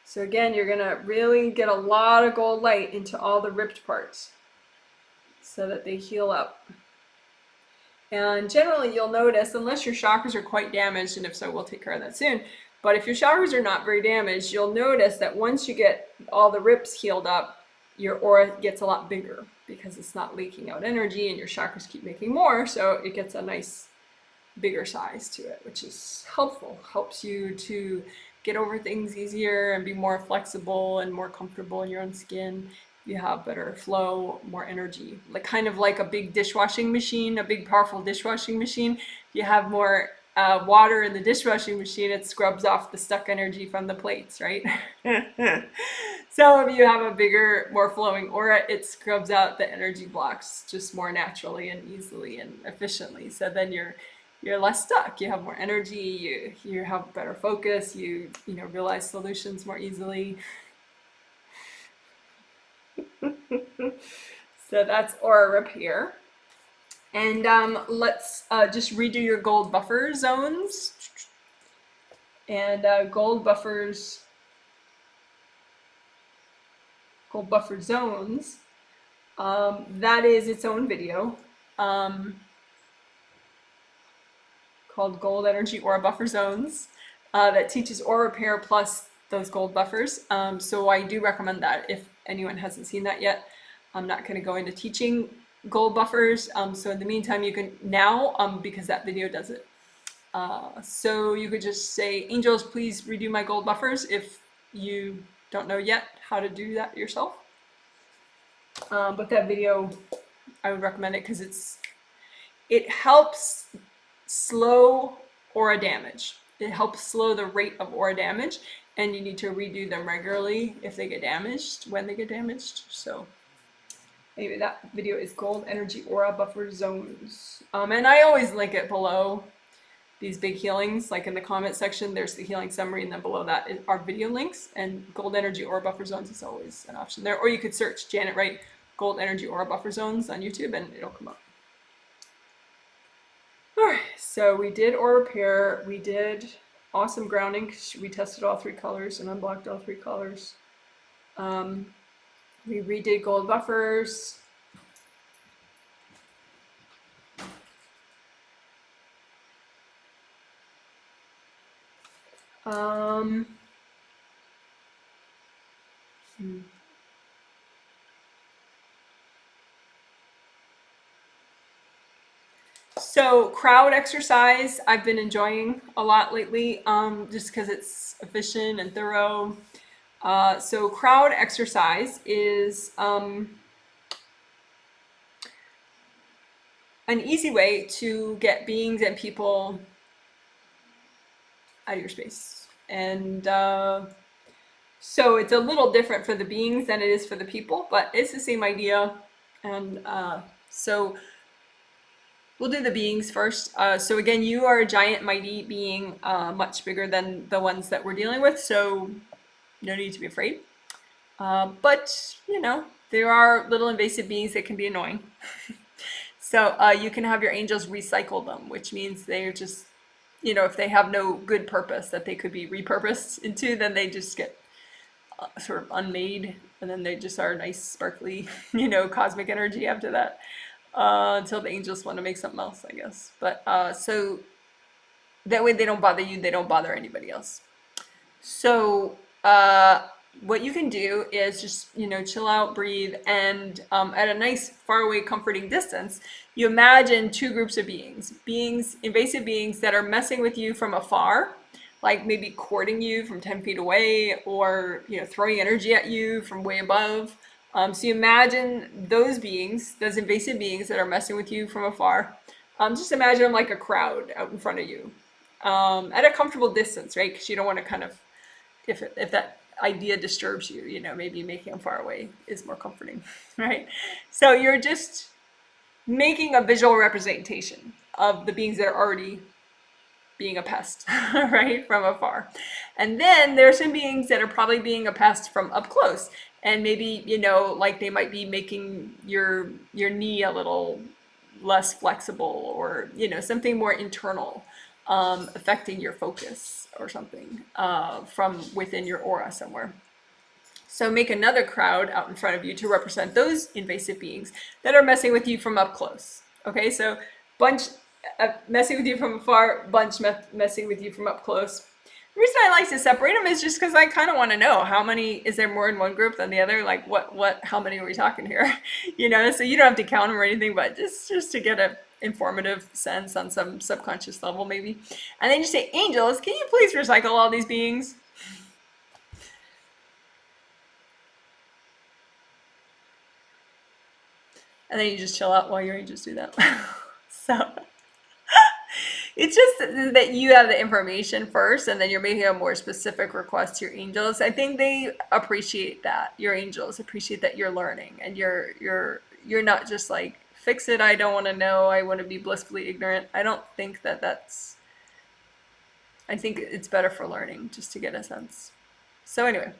So again, you're gonna really get a lot of gold light into all the ripped parts so that they heal up. And generally you'll notice, unless your chakras are quite damaged, and if so, we'll take care of that soon, but if your chakras are not very damaged, you'll notice that once you get all the rips healed up, your aura gets a lot bigger because it's not leaking out energy and your chakras keep making more, so it gets a nice bigger size to it, which is helpful. Helps you to get over things easier and be more flexible and more comfortable in your own skin. You have better flow, more energy, like kind of like a big dishwashing machine, a big powerful dishwashing machine. You have more water in the dishwashing machine, it scrubs off the stuck energy from the plates, right? So if you have a bigger, more flowing aura, it scrubs out the energy blocks just more naturally and easily and efficiently. So then you're less stuck. You have more energy. You have better focus. You realize solutions more easily. So that's aura repair. And let's just redo your gold buffer zones. And gold buffers gold buffer zones, that is its own video called Gold Energy Aura Buffer Zones that teaches aura repair plus those gold buffers. So I do recommend that if anyone hasn't seen that yet. I'm not going to go into teaching gold buffers. So in the meantime, you can now, because that video does it. So you could just say, angels, please redo my gold buffers if you don't know yet how to do that yourself. But that video, I would recommend it because it helps slow aura damage. It helps slow the rate of aura damage, and you need to redo them regularly if they get damaged, when they get damaged. So anyway, that video is Gold Energy Aura Buffer Zones. And I always link it below these big healings, like in the comment section, there's the healing summary, and then below that are video links, and Gold Energy Aura Buffer Zones is always an option there. Or you could search Janet Wright Gold Energy Aura Buffer Zones on YouTube and it'll come up. Alright, so we did aura repair, we did awesome grounding, we tested all 3 colors and unblocked all 3 colors. We redid gold buffers. So crowd exercise, I've been enjoying a lot lately, just because it's efficient and thorough. So crowd exercise is an easy way to get beings and people out of your space. And so it's a little different for the beings than it is for the people, but it's the same idea. And so we'll do the beings first. So again, you are a giant mighty being, much bigger than the ones that we're dealing with, so no need to be afraid. But, you know, there are little invasive beings that can be annoying. So you can have your angels recycle them, which means they're just, you know, if they have no good purpose that they could be repurposed into, then they just get sort of unmade, and then they just are nice, sparkly, you know, cosmic energy after that. Until the angels want to make something else, I guess. But so that way they don't bother you, they don't bother anybody else. So what you can do is just, you know, chill out, breathe, and at a nice, far away, comforting distance, you imagine 2 groups of beings. Invasive beings that are messing with you from afar, like maybe courting you from 10 feet away, or, you know, throwing energy at you from way above. So you imagine those beings, those invasive beings that are messing with you from afar. Just imagine them like a crowd out in front of you, at a comfortable distance, right? Because you don't want to kind of, if that idea disturbs you, you know, maybe making them far away is more comforting, right? So you're just making a visual representation of the beings that are already being a pest, right, from afar. And then there's some beings that are probably being a pest from up close. And maybe, you know, like they might be making your knee a little less flexible, or, you know, something more internal, affecting your focus or something from within your aura somewhere. So make another crowd out in front of you to represent those invasive beings that are messing with you from up close. Okay, so bunch messing with you from afar, bunch messing with you from up close. The reason I like to separate them is just because I kind of want to know how many, is there more in one group than the other? Like how many are we talking here? You know, so you don't have to count them or anything, but just to get an informative sense on some subconscious level maybe. And then you say, angels, can you please recycle all these beings? And then you just chill out while your angels do that. So it's just that you have the information first, and then you're making a more specific request to your angels. I think they appreciate that. Your angels appreciate that you're learning, and you're not just like, fix it, I don't want to know, I want to be blissfully ignorant. I don't think that's, I think it's better for learning, just to get a sense. So anyway,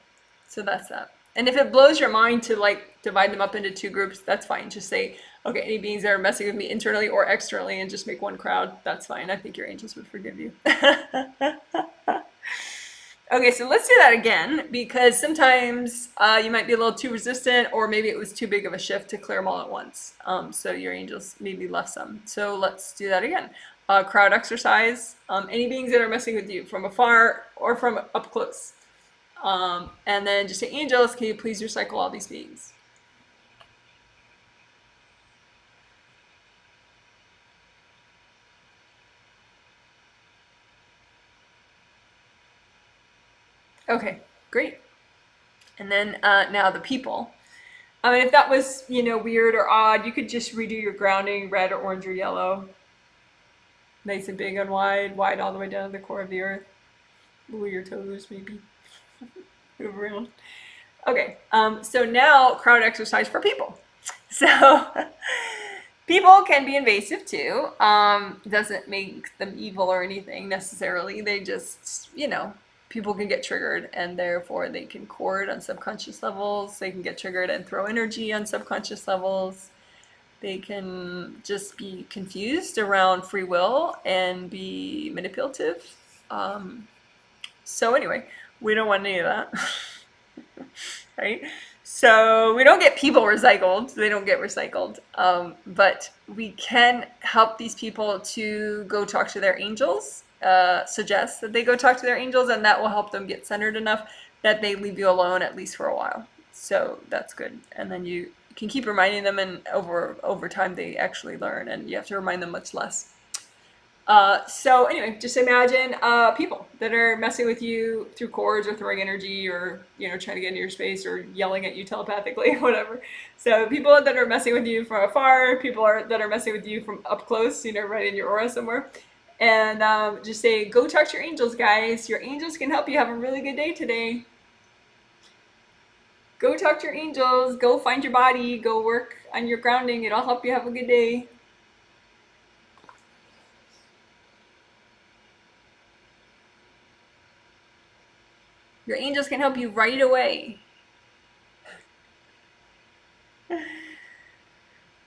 so that's that. And if it blows your mind to like divide them up into 2 groups, that's fine. Just say, okay, any beings that are messing with me internally or externally, and just make one crowd. That's fine. I think your angels would forgive you. Okay, so let's do that again, because sometimes you might be a little too resistant, or maybe it was too big of a shift to clear them all at once. So your angels maybe left some. So let's do that again. Crowd exercise. Any beings that are messing with you from afar or from up close. And then just say, angels, can you please recycle all these beings? Okay, great. And then now the people. I mean, if that was, weird or odd, you could just redo your grounding, red or orange or yellow. Nice and big and wide, wide all the way down to the core of the earth. Ooh, your toes, maybe. Move around. Okay, so now crowd exercise for people. So people can be invasive too. Doesn't make them evil or anything necessarily. They just, people can get triggered, and therefore they can cord on subconscious levels. They can get triggered and throw energy on subconscious levels. They can just be confused around free will and be manipulative. So anyway, we don't want any of that. Right? So we don't get people recycled. They don't get recycled. But we can help these people to go talk to their angels. Suggest that they go talk to their angels, and that will help them get centered enough that they leave you alone at least for a while. So that's good. And then you can keep reminding them, and over time they actually learn, and you have to remind them much less. So anyway, just imagine people that are messing with you through cords or throwing energy, or trying to get into your space, or yelling at you telepathically, whatever. So people that are messing with you from afar, people that are messing with you from up close, right in your aura somewhere. And just say, go talk to your angels, guys. Your angels can help you have a really good day today. Go talk to your angels. Go find your body. Go work on your grounding. It'll help you have a good day. Your angels can help you right away.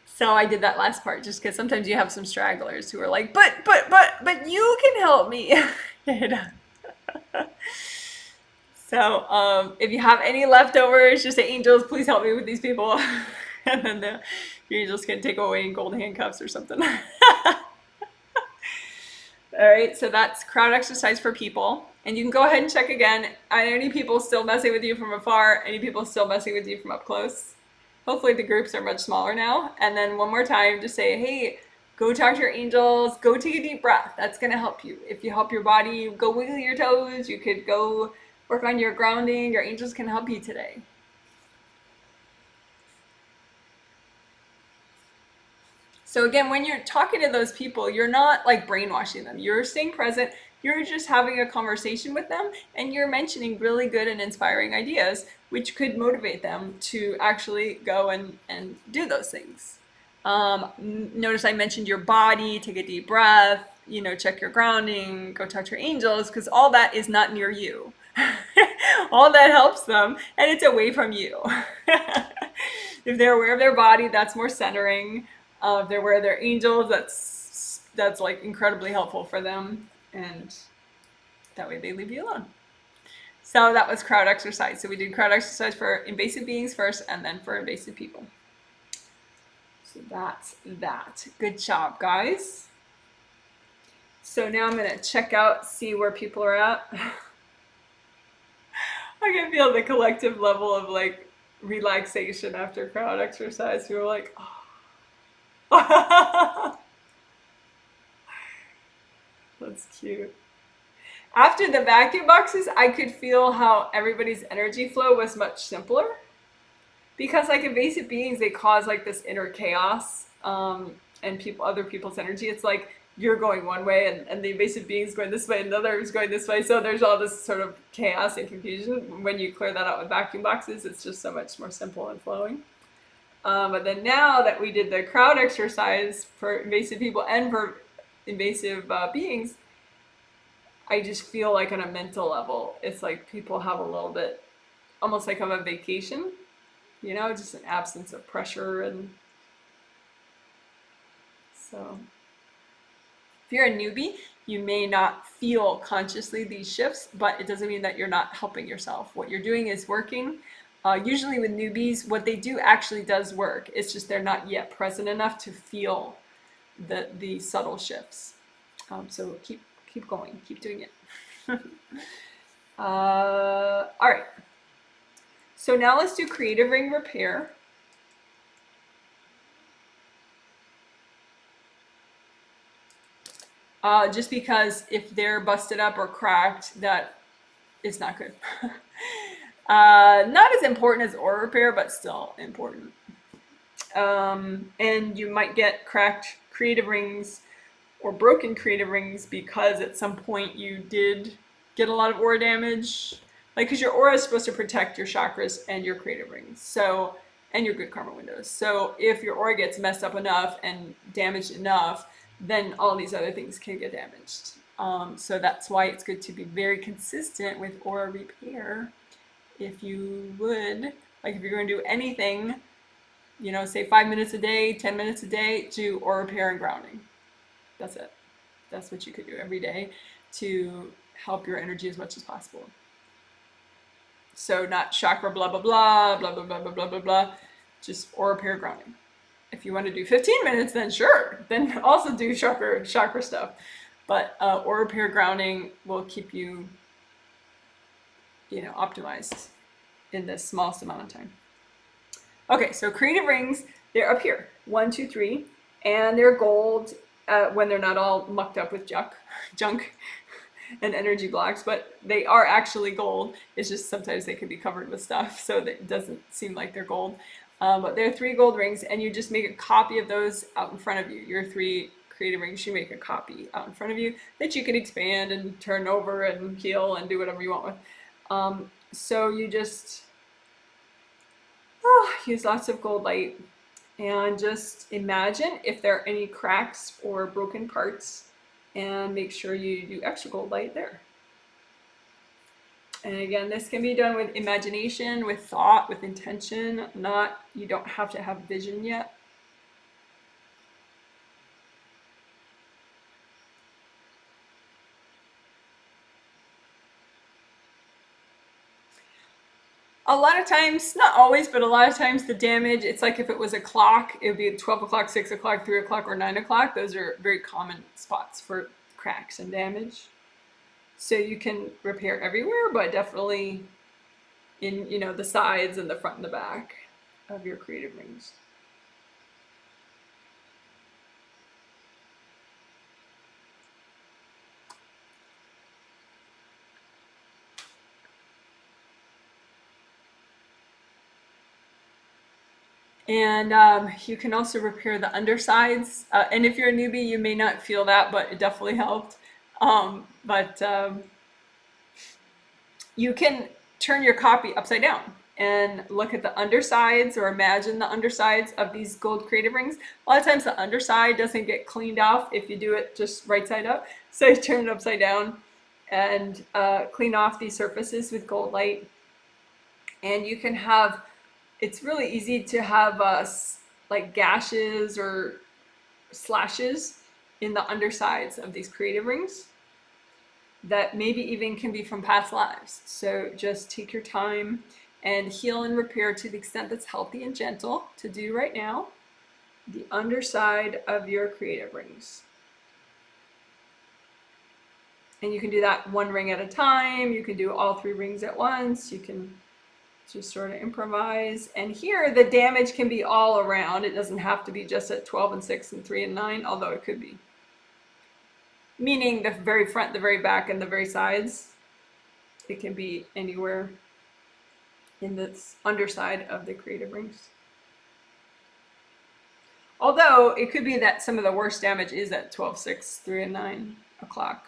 So I did that last part just because sometimes you have some stragglers who are like, but you can help me. So if you have any leftovers, just say, angels, please help me with these people. And then your angels can take away in gold handcuffs or something. All right, so that's crowd exercise for people. And you can go ahead and check again. Are any people still messing with you from afar? Any people still messing with you from up close? Hopefully the groups are much smaller now. And then one more time, just say, hey, go talk to your angels. Go take a deep breath. That's going to help you. If you help your body, go wiggle your toes. You could go work on your grounding. Your angels can help you today. So again, when you're talking to those people, you're not like brainwashing them. You're staying present. You're just having a conversation with them, and you're mentioning really good and inspiring ideas, which could motivate them to actually go and do those things. Notice I mentioned your body. Take a deep breath, check your grounding, go talk to your angels, because all that is not near you. All that helps them, and it's away from you. If they're aware of their body, that's more centering. If they're aware of their angels, that's like incredibly helpful for them, and that way they leave you alone. So that was crowd exercise. So we did crowd exercise for invasive beings first, and then for invasive people. So that's that. Good job, guys. So now I'm gonna check out, see where people are at. I can feel the collective level of like relaxation after crowd exercise. You're like, oh. That's cute. After the vacuum boxes, I could feel how everybody's energy flow was much simpler, because like invasive beings, they cause like this inner chaos, and other people's energy. It's like you're going one way, and the invasive beings going this way, and the other is going this way. So there's all this sort of chaos and confusion. When you clear that out with vacuum boxes, it's just so much more simple and flowing. But then now that we did the crowd exercise for invasive people and for invasive beings, I just feel like on a mental level, it's like people have a little bit, almost like of a vacation, just an absence of pressure. And so If you're a newbie, you may not feel consciously these shifts, but it doesn't mean that you're not helping yourself. What you're doing is working. Usually with newbies, what they do actually does work. It's just they're not yet present enough to feel the subtle shifts. So keep going, keep doing it. All right. So now let's do creative ring repair. Just because if they're busted up or cracked, that is not good. Not as important as aura repair, but still important. And you might get cracked creative rings or broken creative rings because at some point you did get a lot of aura damage. Like, because your aura is supposed to protect your chakras and your creative rings, so, and your good karma windows. So if your aura gets messed up enough and damaged enough, then all these other things can get damaged. So that's why it's good to be very consistent with aura repair. If you would, like if you're going to do anything, you know, say 5 minutes a day, 10 minutes a day, do aura repair and grounding. That's it. That's what you could do every day to help your energy as much as possible. So not chakra blah blah blah blah blah blah blah blah blah blah, just aura repair grounding. If you want to do 15 minutes, then sure, then also do chakra stuff. But aura repair grounding will keep you, you know, optimized in the smallest amount of time. Okay, so creative rings, they're up here, 1, 2, 3, and they're gold when they're not all mucked up with junk and energy blocks, but they are actually gold. It's just sometimes they can be covered with stuff, so that it doesn't seem like they're gold. But there are 3 gold rings, and you just make a copy of those out in front of you. Your 3 creative rings, you make a copy out in front of you that you can expand and turn over and heal and do whatever you want with. So you just use lots of gold light and just imagine if there are any cracks or broken parts, and make sure you do extra gold light there. And again, this can be done with imagination, with thought, with intention. You don't have to have vision yet. A lot of times, not always, but a lot of times the damage, it's like if it was a clock, it would be 12 o'clock, 6 o'clock, 3 o'clock, or 9 o'clock. Those are very common spots for cracks and damage. So you can repair everywhere, but definitely in, you know, the sides and the front and the back of your creative rings. And you can also repair the undersides. And if you're a newbie, you may not feel that, but it definitely helped. You can turn your copy upside down and look at the undersides, or imagine the undersides of these gold creative rings. A lot of times the underside doesn't get cleaned off if you do it just right side up. So you turn it upside down and clean off these surfaces with gold light. And you can have, it's really easy to have like gashes or slashes in the undersides of these creative rings that maybe even can be from past lives. So just take your time and heal and repair to the extent that's healthy and gentle to do right now the underside of your creative rings. And you can do that 1 ring at a time. You can do all 3 rings at once. You can just sort of improvise. And here the damage can be all around. It doesn't have to be just at 12 and 6 and 3 and 9, although it could be. Meaning the very front, the very back, and the very sides. It can be anywhere in the underside of the creative rings. Although it could be that some of the worst damage is at 12, 6, 3, and 9 o'clock.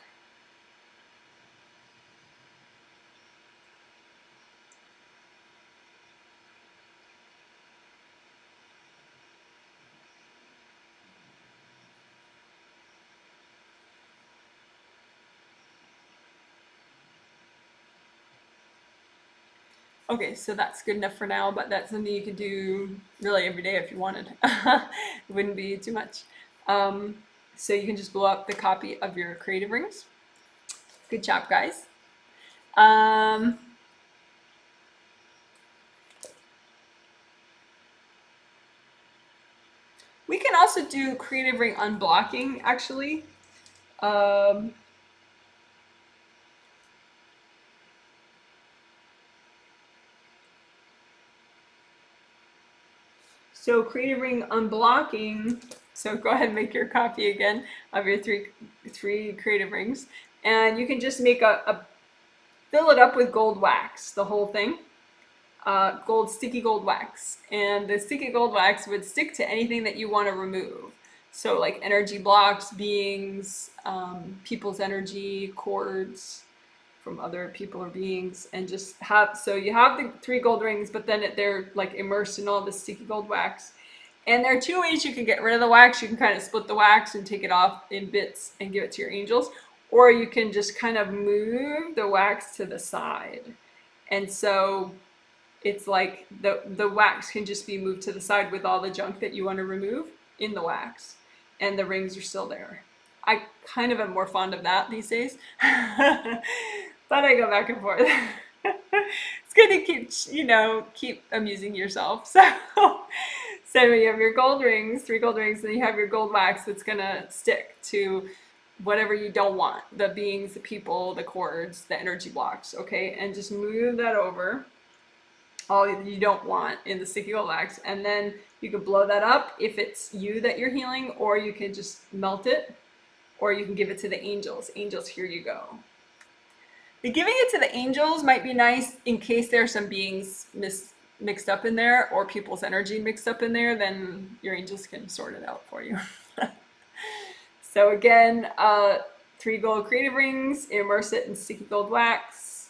Okay, so that's good enough for now, but that's something you could do really every day if you wanted. It wouldn't be too much. So you can just blow up the copy of your creative rings. Good job, guys. We can also do creative ring unblocking, actually. So creative ring unblocking. So go ahead and make your copy again of your three creative rings, and you can just make fill it up with gold wax, the whole thing. Sticky gold wax, and the sticky gold wax would stick to anything that you want to remove. So like energy blocks, beings, people's energy, cords from other people or beings, and just so you have the 3 gold rings, but then they're like immersed in all the sticky gold wax. And there are 2 ways you can get rid of the wax. You can kind of split the wax and take it off in bits and give it to your angels, or you can just kind of move the wax to the side. And so it's like the wax can just be moved to the side with all the junk that you want to remove in the wax, and the rings are still there. I kind of am more fond of that these days, but I go back and forth. It's good to keep amusing yourself. So you have your gold rings, 3 gold rings, and you have your gold wax that's gonna stick to whatever you don't want, the beings, the people, the cords, the energy blocks, okay? And just move that over, all you don't want in the sticky gold wax, and then you can blow that up if it's you that you're healing, or you can just melt it, or you can give it to the angels. Angels, here you go. The giving it to the angels might be nice in case there's some beings mixed up in there, or people's energy mixed up in there, then your angels can sort it out for you. So again, 3 gold creative rings, immerse it in sticky gold wax,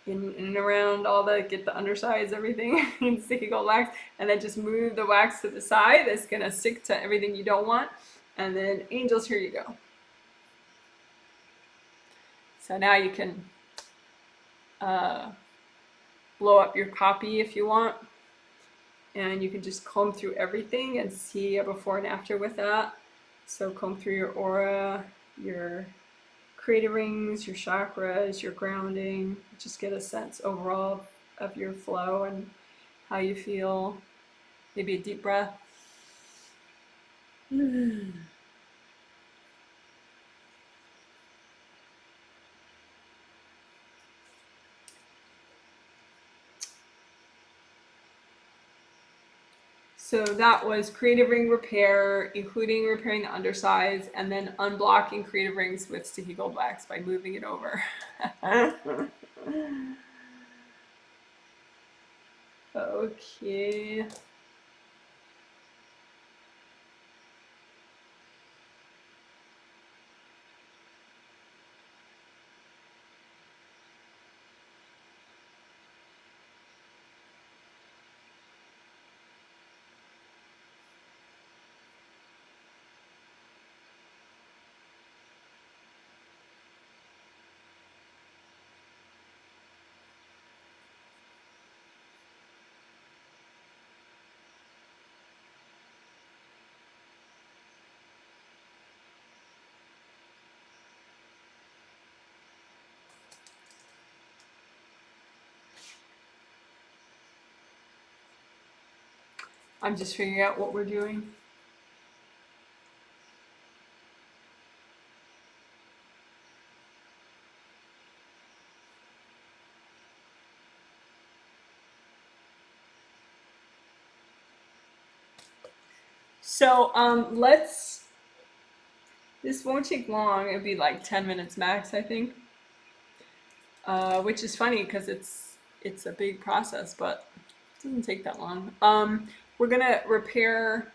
in and around get the undersides, everything in sticky gold wax, and then just move the wax to the side. That's gonna stick to everything you don't want. And then angels, here you go. So now you can blow up your copy if you want, and you can just comb through everything and see a before and after with that. So comb through your aura, your creative rings, your chakras, your grounding. Just get a sense overall of your flow and how you feel. Maybe a deep breath. So that was creative ring repair, including repairing the undersides, and then unblocking creative rings with sticky gold wax by moving it over. Okay. I'm just figuring out what we're doing. So this won't take long. It'll be like 10 minutes max, I think. Which is funny because it's a big process, but it doesn't take that long. We're gonna repair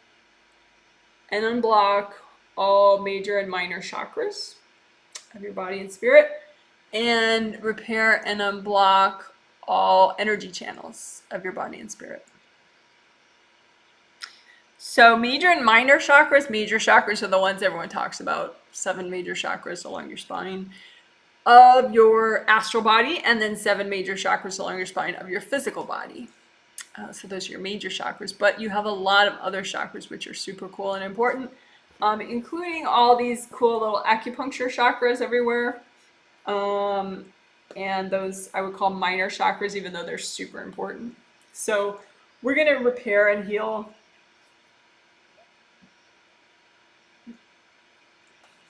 and unblock all major and minor chakras of your body and spirit, and repair and unblock all energy channels of your body and spirit. So major and minor chakras, major chakras are the ones everyone talks about, 7 major chakras along your spine of your astral body, and then 7 major chakras along your spine of your physical body. So those are your major chakras, but you have a lot of other chakras which are super cool and important. including all these cool little acupuncture chakras everywhere. And those I would call minor chakras, even though they're super important. So we're going to repair and heal.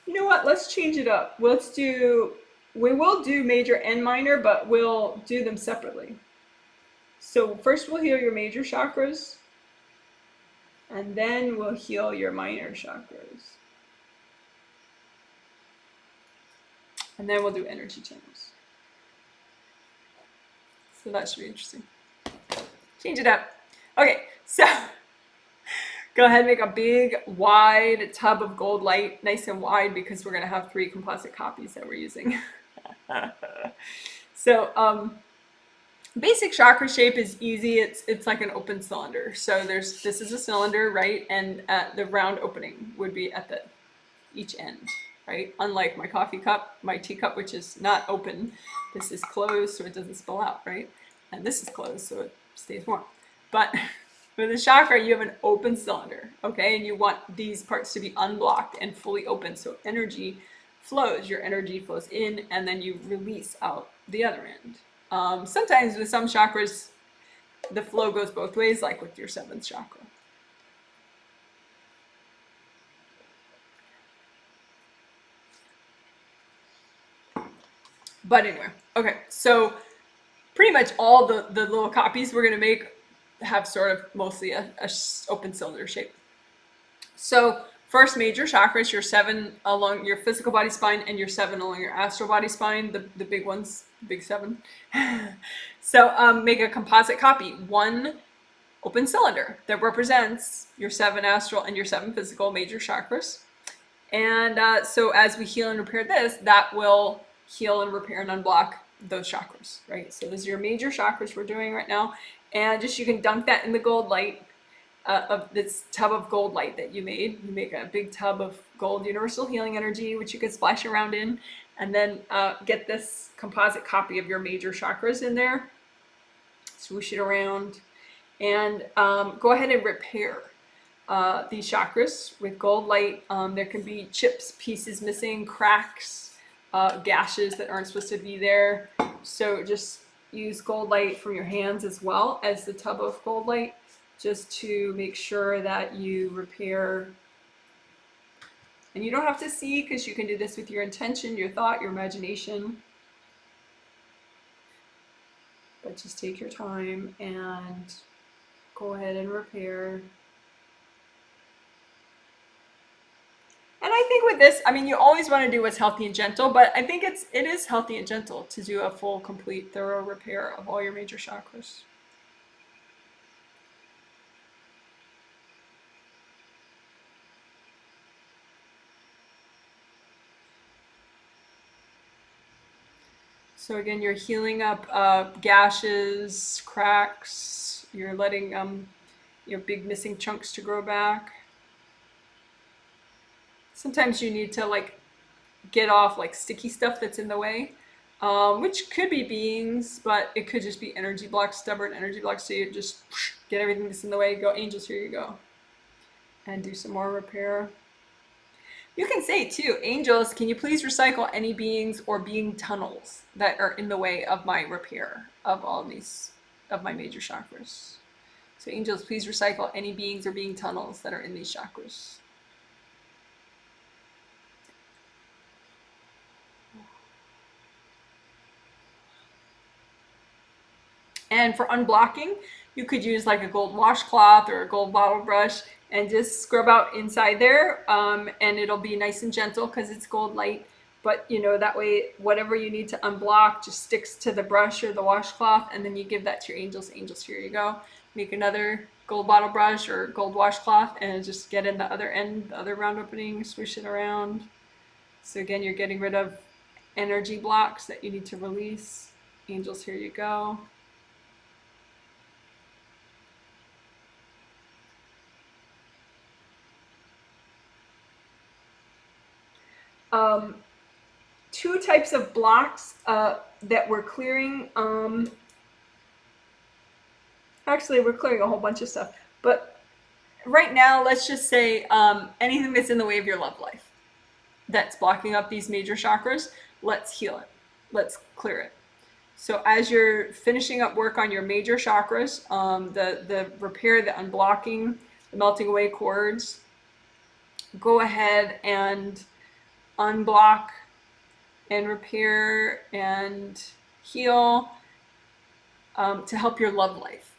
You know what? Let's change it up. We will do major and minor, but we'll do them separately. So first we'll heal your major chakras, and then we'll heal your minor chakras. And then we'll do energy channels. So that should be interesting. Change it up. Okay, so go ahead and make a big, wide tub of gold light, nice and wide, because we're going to have 3 composite copies that we're using. So basic chakra shape is easy. It's like an open cylinder. So this is a cylinder, right? And the round opening would be at each end, right? Unlike my coffee cup, my teacup, which is not open. This is closed so it doesn't spill out, right? And this is closed so it stays warm. But for the chakra, you have an open cylinder, okay? And you want these parts to be unblocked and fully open so energy flows. Your energy flows in and then you release out the other end. Sometimes with some chakras, the flow goes both ways, like with your 7th chakra. But anyway, okay, so pretty much all the little copies we're going to make have sort of mostly a open cylinder shape. So first, major chakras, your 7 along your physical body spine and your 7 along your astral body spine, the big ones, the big 7. So make a composite copy, 1 open cylinder that represents your 7 astral and your 7 physical major chakras. And so as we heal and repair this, that will heal and repair and unblock those chakras, right? So those are your major chakras we're doing right now. And just you can dunk that in the gold light of this tub of gold light that you made. You make a big tub of gold universal healing energy, which you can splash around in, and then get this composite copy of your major chakras in there. Swoosh it around, and go ahead and repair these chakras with gold light. There can be chips, pieces missing, cracks, gashes that aren't supposed to be there. So just use gold light from your hands as well as the tub of gold light, just to make sure that you repair. And you don't have to see, because you can do this with your intention, your thought, your imagination. But just take your time and go ahead and repair. And I think with this, I mean, you always want to do what's healthy and gentle, but I think it is healthy and gentle to do a full, complete, thorough repair of all your major chakras. So again, you're healing up gashes, cracks. You're letting your big missing chunks to grow back. Sometimes you need to like get off like sticky stuff that's in the way, which could be beings, but it could just be energy blocks, stubborn energy blocks. So you just get everything that's in the way. Go, angels, here you go. And do some more repair. You can say too, angels, can you please recycle any beings or being tunnels that are in the way of my repair of all these, of my major chakras. So angels, please recycle any beings or being tunnels that are in these chakras. And for unblocking, you could use like a gold washcloth or a gold bottle brush and just scrub out inside there, and it'll be nice and gentle because it's gold light. But you know, that way whatever you need to unblock just sticks to the brush or the washcloth, and then you give that to your angels. Angels, here you go. Make another gold bottle brush or gold washcloth and just get in the other end, the other round opening, swish it around. So again, you're getting rid of energy blocks that you need to release. Angels, here you go. Two types of blocks that we're clearing. Actually, we're clearing a whole bunch of stuff, but right now, let's just say anything that's in the way of your love life that's blocking up these major chakras, let's heal it. Let's clear it. So as you're finishing up work on your major chakras, the repair, the unblocking, the melting away cords, go ahead and unblock and repair and heal to help your love life.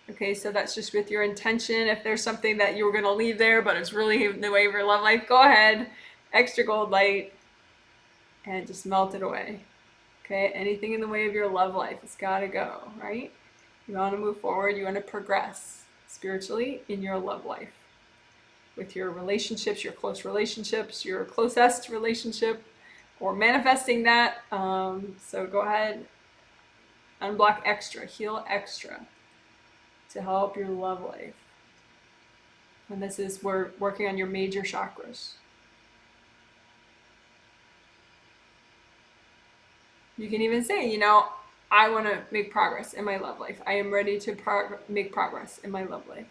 Okay, so that's just with your intention. If there's something that you were going to leave there, but it's really in the way of your love life, go ahead, extra gold light, and just melt it away. Okay, anything in the way of your love life, it's got to go, right? You want to move forward, you want to progress spiritually in your love life with your relationships, your closest relationship, or manifesting that. So go ahead, unblock extra, heal extra to help your love life. And this is, we're working on your major chakras. You can even say, you know, I want to make progress in my love life. I am ready to make progress in my love life.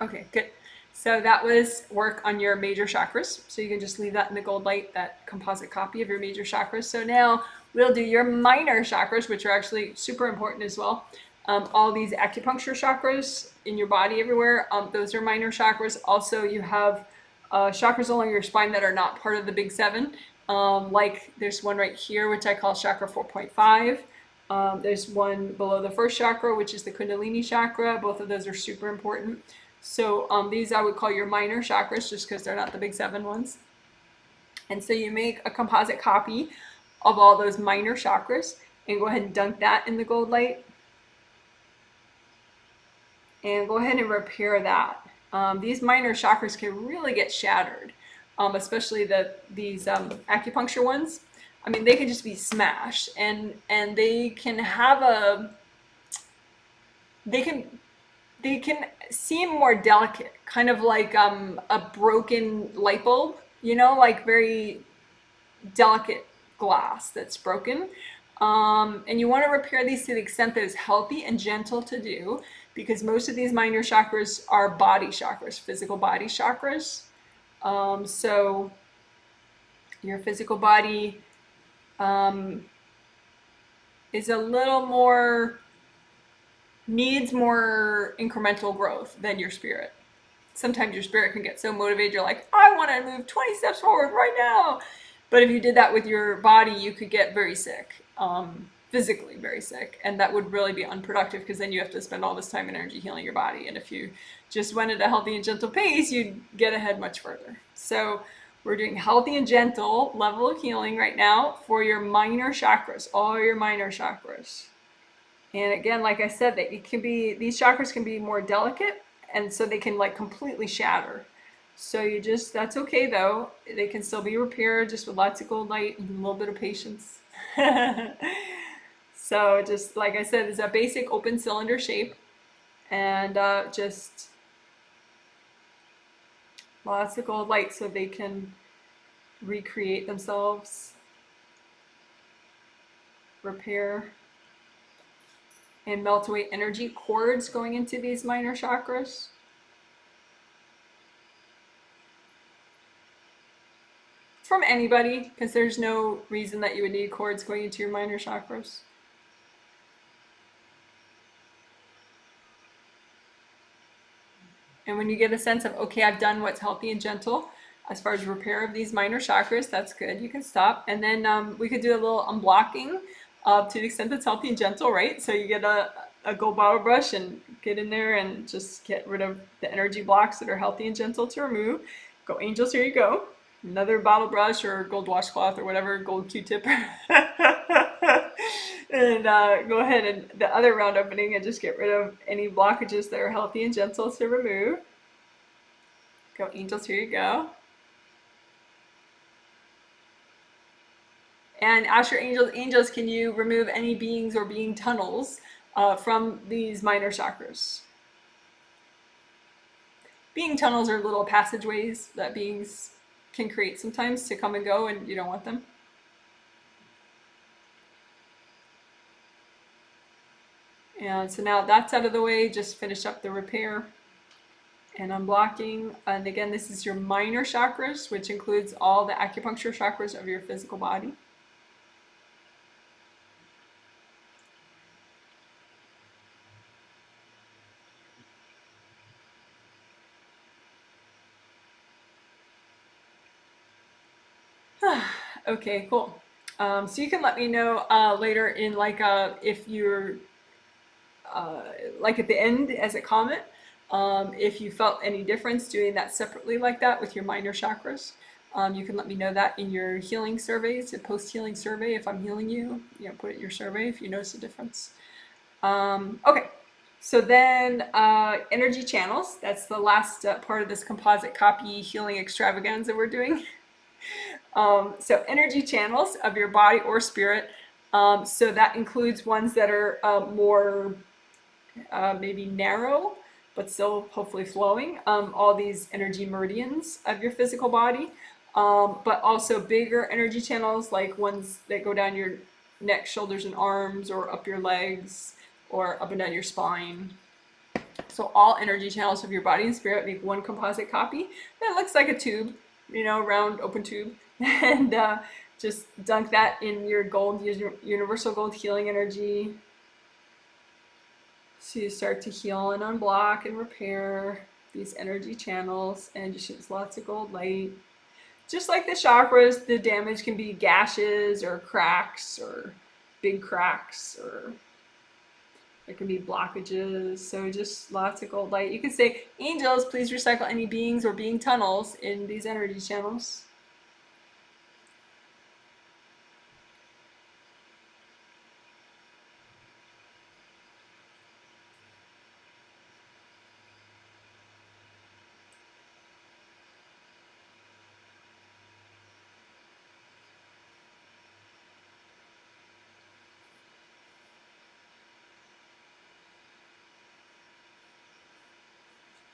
Okay, good. So that was work on your major chakras. So you can just leave that in the gold light, that composite copy of your major chakras. So now we'll do your minor chakras, which are actually super important as well. All these acupuncture chakras in your body everywhere, those are minor chakras. Also, you have chakras along your spine that are not part of the big seven. Like there's one right here, which I call chakra 4.5. There's one below the first chakra, which is the Kundalini chakra. Both of those are super important. So these I would call your minor chakras just because they're not the big seven ones. And so you make a composite copy of all those minor chakras and go ahead and dunk that in the gold light. And go ahead and repair that. These minor chakras can really get shattered, especially these acupuncture ones. I mean, they can just be smashed, and they can have they can seem more delicate, kind of like a broken light bulb, you know, like very delicate glass that's broken. And you want to repair these to the extent that is healthy and gentle to do, because most of these minor chakras are body chakras, physical body chakras. So your physical body is a little more, needs more incremental growth than your spirit. Sometimes your spirit can get so motivated, you're like, I want to move 20 steps forward right now. But if you did that with your body, you could get very sick, physically very sick. And that would really be unproductive, because then you have to spend all this time and energy healing your body. And if you just went at a healthy and gentle pace, you'd get ahead much further. So we're doing healthy and gentle level of healing right now for your minor chakras, all your minor chakras. And again, like I said, that it can be, these chakras can be more delicate, and so they can like completely shatter. So you just, that's okay though. They can still be repaired just with lots of gold light and a little bit of patience. So just like I said, it's a basic open cylinder shape, and just lots of gold light so they can recreate themselves, repair, and melt away energy cords going into these minor chakras. From anybody, because there's no reason that you would need cords going into your minor chakras. And when you get a sense of, okay, I've done what's healthy and gentle as far as repair of these minor chakras, that's good. You can stop. And then we could do a little unblocking to the extent that's healthy and gentle, right? So you get a gold bottle brush and get in there and just get rid of the energy blocks that are healthy and gentle to remove. Go angels, here you go. Another bottle brush or gold washcloth or whatever, gold Q-tip. And go ahead and the other round opening and just get rid of any blockages that are healthy and gentle to remove. Go angels, here you go. And ask your angels, can you remove any beings or being tunnels from these minor chakras? Being tunnels are little passageways that beings can create sometimes to come and go, and you don't want them. And so now that's out of the way, just finish up the repair and unblocking. And again, this is your minor chakras, which includes all the acupuncture chakras of your physical body. Okay, cool. So you can let me know later in like if you're like at the end as a comment, if you felt any difference doing that separately like that with your minor chakras. You can let me know that in your healing surveys, a post-healing survey. If I'm healing you, put it in your survey if you notice a difference. Okay, so then energy channels. That's the last part of this composite copy healing extravaganza we're doing. So energy channels of your body or spirit. So that includes ones that are more maybe narrow, but still hopefully flowing. All these energy meridians of your physical body, but also bigger energy channels like ones that go down your neck, shoulders, and arms, or up your legs, or up and down your spine. So all energy channels of your body and spirit make one composite copy that looks like a tube, round open tube, and just dunk that in your gold, universal gold healing energy. So you start to heal and unblock and repair these energy channels, and just use lots of gold light. Just like the chakras, the damage can be gashes or cracks or big cracks, or there can be blockages. So just lots of gold light. You can say, angels, please recycle any beings or being tunnels in these energy channels.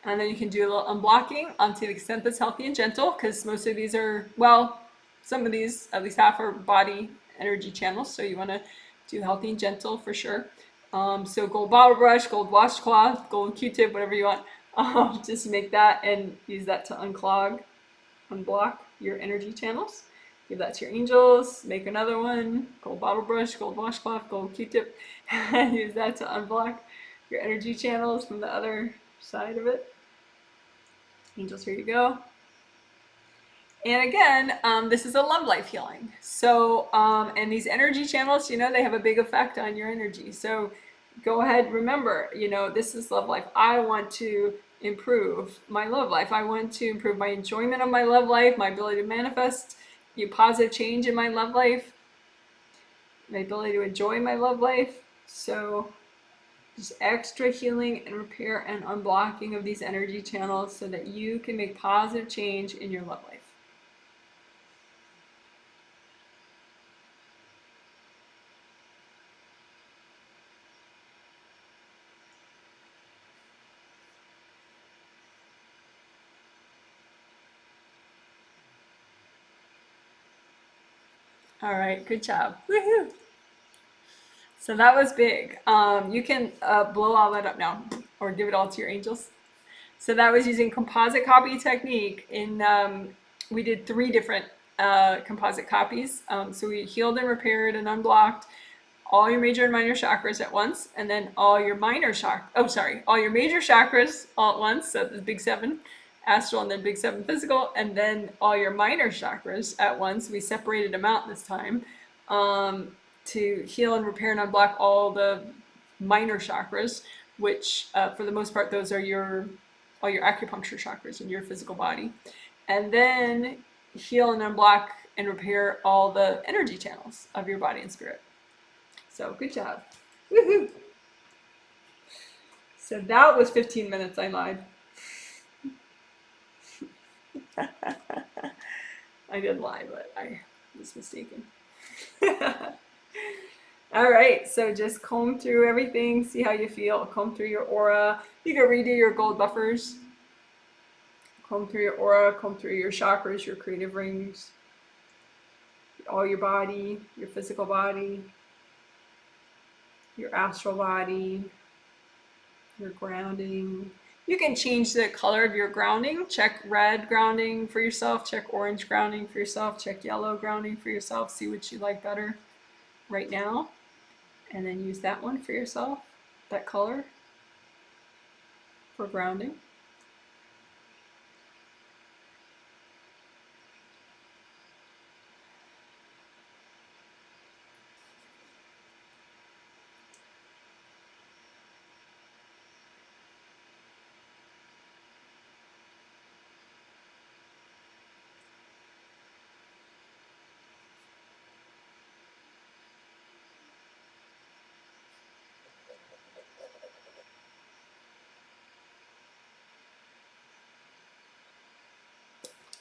And then you can do a little unblocking to the extent that's healthy and gentle, because most of these are, well, some of these, at least half, are body energy channels. So you want to do healthy and gentle for sure. So gold bottle brush, gold washcloth, gold Q-tip, whatever you want. Just make that and use that to unclog, unblock your energy channels. Give that to your angels. Make another one. Gold bottle brush, gold washcloth, gold Q-tip. Use that to unblock your energy channels from the other side of it. Angels, here you go. And again, this is a love life healing. So, and these energy channels, they have a big effect on your energy. So go ahead, remember, this is love life. I want to improve my love life. I want to improve my enjoyment of my love life, my ability to manifest positive change in my love life, my ability to enjoy my love life. So just extra healing and repair and unblocking of these energy channels so that you can make positive change in your love life. All right, good job. Woohoo! So that was big. You can blow all that up now, or give it all to your angels. So that was using composite copy technique. We did 3 different composite copies. So we healed and repaired and unblocked all your major and minor chakras at once, and then all your all your major chakras all at once. So the big 7 astral, and then big 7 physical, and then all your minor chakras at once. We separated them out this time to heal and repair and unblock all the minor chakras, which for the most part, those are all your acupuncture chakras in your physical body. And then heal and unblock and repair all the energy channels of your body and spirit. So good job. Woohoo! So that was 15 minutes, I lied. I did lie, but I was mistaken. All right, so just comb through everything, see how you feel. Comb through your aura. You can redo your gold buffers. Comb through your aura, comb through your chakras, your creative rings, all your body, your physical body, your astral body, your grounding. You can change the color of your grounding. Check red grounding for yourself, check orange grounding for yourself, check yellow grounding for yourself, see what you like better right now, and then use that one for yourself, that color for grounding.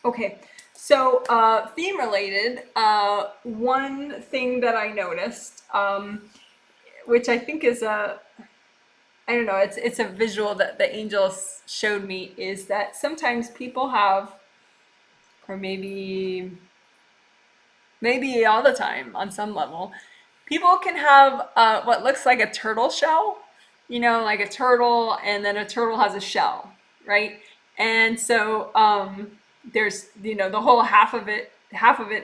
Okay, so theme related, one thing that I noticed, which I think is I don't know, it's a visual that the angels showed me, is that sometimes people have, or maybe all the time on some level, people can have what looks like a turtle shell, you know, like a turtle, and then a turtle has a shell, right? And so there's, you know, the whole half of it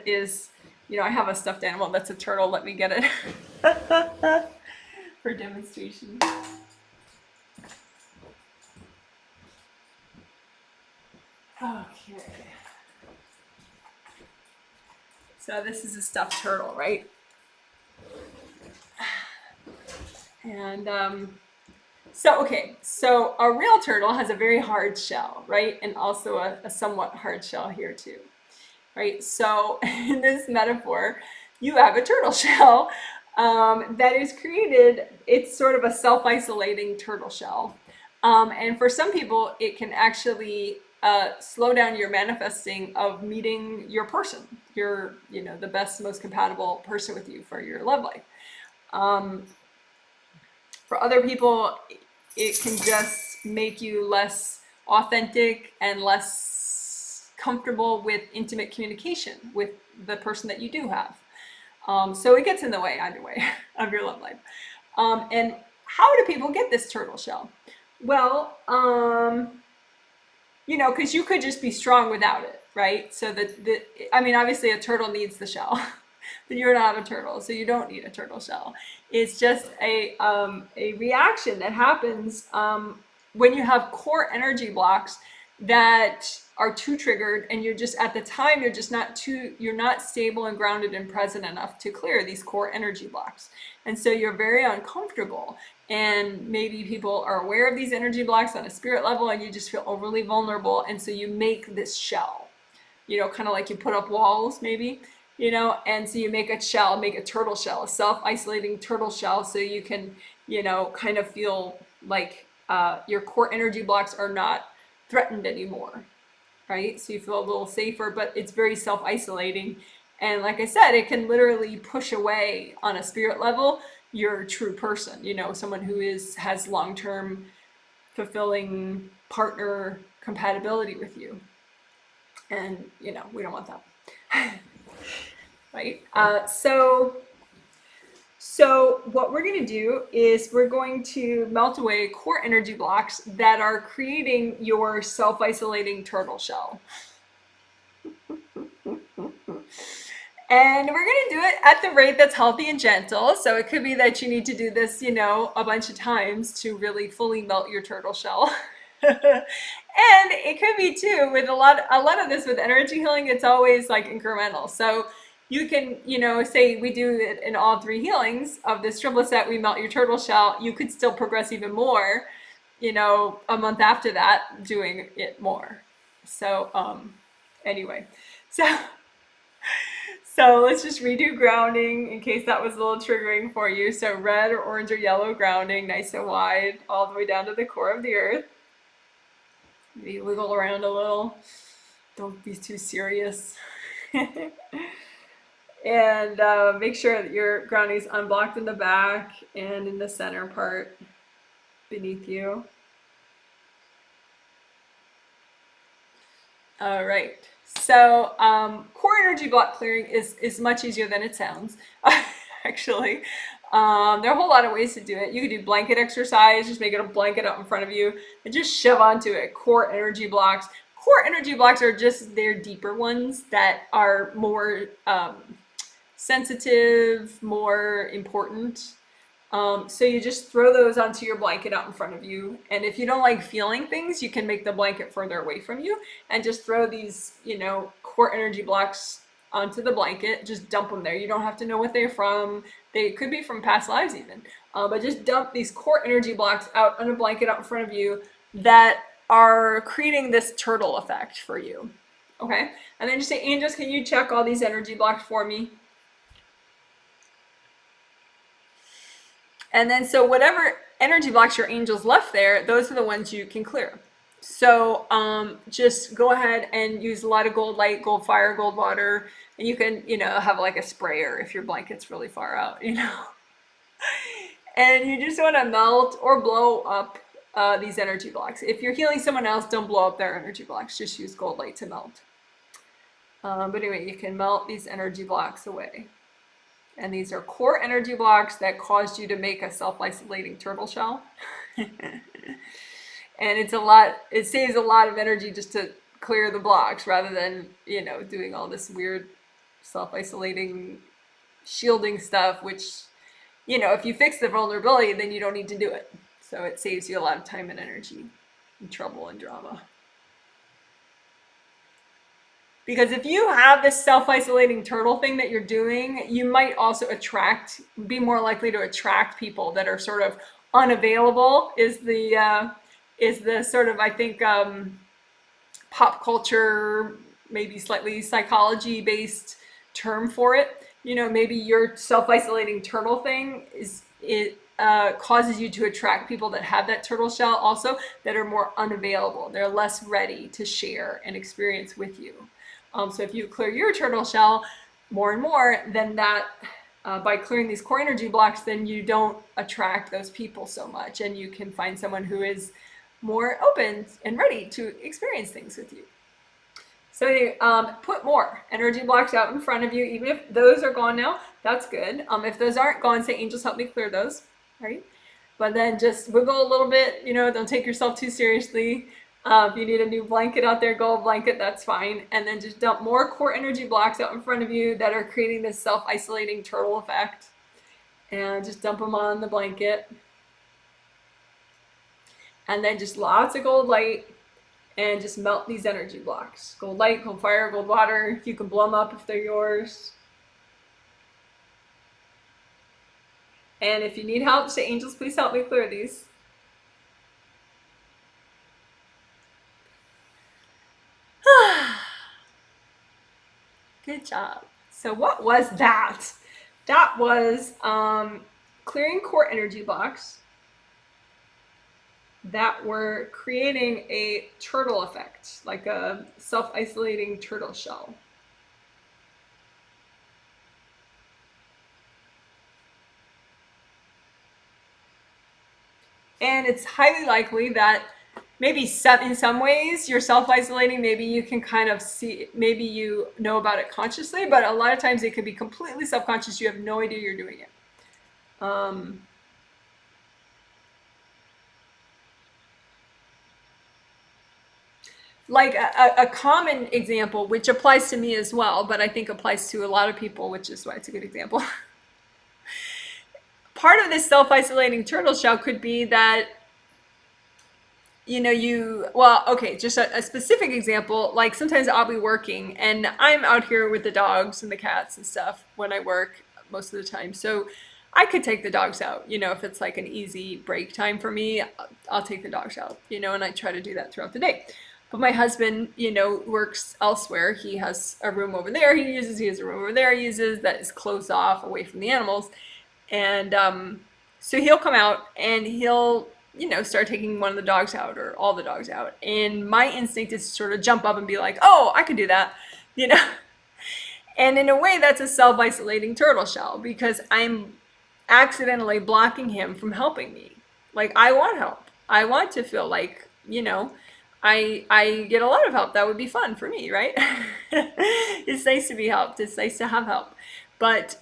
is, you know, I have a stuffed animal that's a turtle. Let me get it for demonstration. Okay. So this is a stuffed turtle, right? And so a real turtle has a very hard shell, right? And also a somewhat hard shell here too, right? So in this metaphor, you have a turtle shell that is created, it's sort of a self-isolating turtle shell. And for some people, it can actually slow down your manifesting of meeting your person, your, you know, the best, most compatible person with you for your love life. For other people, it can just make you less authentic and less comfortable with intimate communication with the person that you do have. So it gets in the way either way of your love life. And how do people get this turtle shell? Well, you know, because you could just be strong without it, right? So I mean, obviously a turtle needs the shell. But you're not a turtle, so you don't need a turtle shell. It's just a reaction that happens when you have core energy blocks that are too triggered, and you're just, at the time, you're not stable and grounded and present enough to clear these core energy blocks. And so you're very uncomfortable. And maybe people are aware of these energy blocks on a spirit level, and you just feel overly vulnerable. And so you make this shell, you know, kind of like you put up walls, maybe. You know, and so you make a shell, make a turtle shell, a self-isolating turtle shell, so you can, you know, kind of feel like your core energy blocks are not threatened anymore, right? So you feel a little safer, but it's very self-isolating. And like I said, it can literally push away on a spirit level your true person, you know, someone who has long-term fulfilling partner compatibility with you. And, you know, we don't want that. Right? So what we're going to do is we're going to melt away core energy blocks that are creating your self-isolating turtle shell. And we're going to do it at the rate that's healthy and gentle. So it could be that you need to do this, you know, a bunch of times to really fully melt your turtle shell. And it could be too, with a lot of this with energy healing, it's always like incremental. So you can, you know, say we do it in all 3 healings of this triplet set, we melt your turtle shell, you could still progress even more, you know, a month after that, doing it more. So anyway, so let's just redo grounding in case that was a little triggering for you. So red or orange or yellow grounding, nice and wide, all the way down to the core of the earth. Maybe wiggle around a little. Don't be too serious. And make sure that your grounding is unblocked in the back and in the center part beneath you. All right. So core energy block clearing is much easier than it sounds, actually. There are a whole lot of ways to do it. You could do blanket exercise, just make it a blanket out in front of you and just shove onto it core energy blocks. Core energy blocks are just their deeper ones that are more sensitive, more important. So you just throw those onto your blanket out in front of you. And if you don't like feeling things, you can make the blanket further away from you and just throw these, core energy blocks onto the blanket. Just dump them there. You don't have to know what they're from. They could be from past lives even. But just dump these core energy blocks out on a blanket out in front of you that are creating this turtle effect for you. Okay? And then just say, angels, can you check all these energy blocks for me? And then so whatever energy blocks your angels left there, those are the ones you can clear. So just go ahead and use a lot of gold light, gold fire, gold water, and you can, have like a sprayer if your blanket's really far out, And you just want to melt or blow up these energy blocks. If you're healing someone else, don't blow up their energy blocks. Just use gold light to melt. But anyway, you can melt these energy blocks away. And these are core energy blocks that caused you to make a self-isolating turtle shell. And it saves a lot of energy just to clear the blocks rather than, doing all this weird self-isolating shielding stuff, which, if you fix the vulnerability, then you don't need to do it. So it saves you a lot of time and energy and trouble and drama. Because if you have this self-isolating turtle thing that you're doing, you might also be more likely to attract people that are sort of unavailable is the sort of, I think, pop culture, maybe slightly psychology-based term for it. Maybe your self-isolating turtle thing causes you to attract people that have that turtle shell also that are more unavailable. They're less ready to share and experience with you. So if you clear your turtle shell more and more, then that by clearing these core energy blocks, then you don't attract those people so much, and you can find someone who is more open and ready to experience things with you. So anyway, put more energy blocks out in front of you. Even if those are gone now, that's good. If those aren't gone, say, angels, help me clear those, right? But then just wiggle a little bit, don't take yourself too seriously. If you need a new blanket out there, gold blanket, that's fine. And then just dump more core energy blocks out in front of you that are creating this self-isolating turtle effect. And just dump them on the blanket. And then just lots of gold light and just melt these energy blocks. Gold light, gold fire, gold water. You can blow them up if they're yours. And if you need help, say, angels, please help me clear these. Good job. So what was that? That was clearing core energy blocks that were creating a turtle effect, like a self-isolating turtle shell. And it's highly likely that maybe in some ways you're self-isolating, maybe you can kind of see, maybe you know about it consciously, but a lot of times it can be completely subconscious. You have no idea you're doing it. Like a common example, which applies to me as well, but I think applies to a lot of people, which is why it's a good example. Part of this self-isolating turtle shell could be that, just a specific example, like sometimes I'll be working and I'm out here with the dogs and the cats and stuff when I work most of the time. So I could take the dogs out, if it's like an easy break time for me, I'll take the dogs out, and I try to do that throughout the day. But my husband, works elsewhere. He has a room over there he uses, he has a room over there he uses that is closed off away from the animals. And so he'll come out and he'll, start taking one of the dogs out or all the dogs out. And my instinct is to sort of jump up and be like, oh, I can do that, And in a way, that's a self-isolating turtle shell because I'm accidentally blocking him from helping me. Like, I want help. I want to feel like, I get a lot of help. That would be fun for me, right? It's nice to be helped. It's nice to have help. But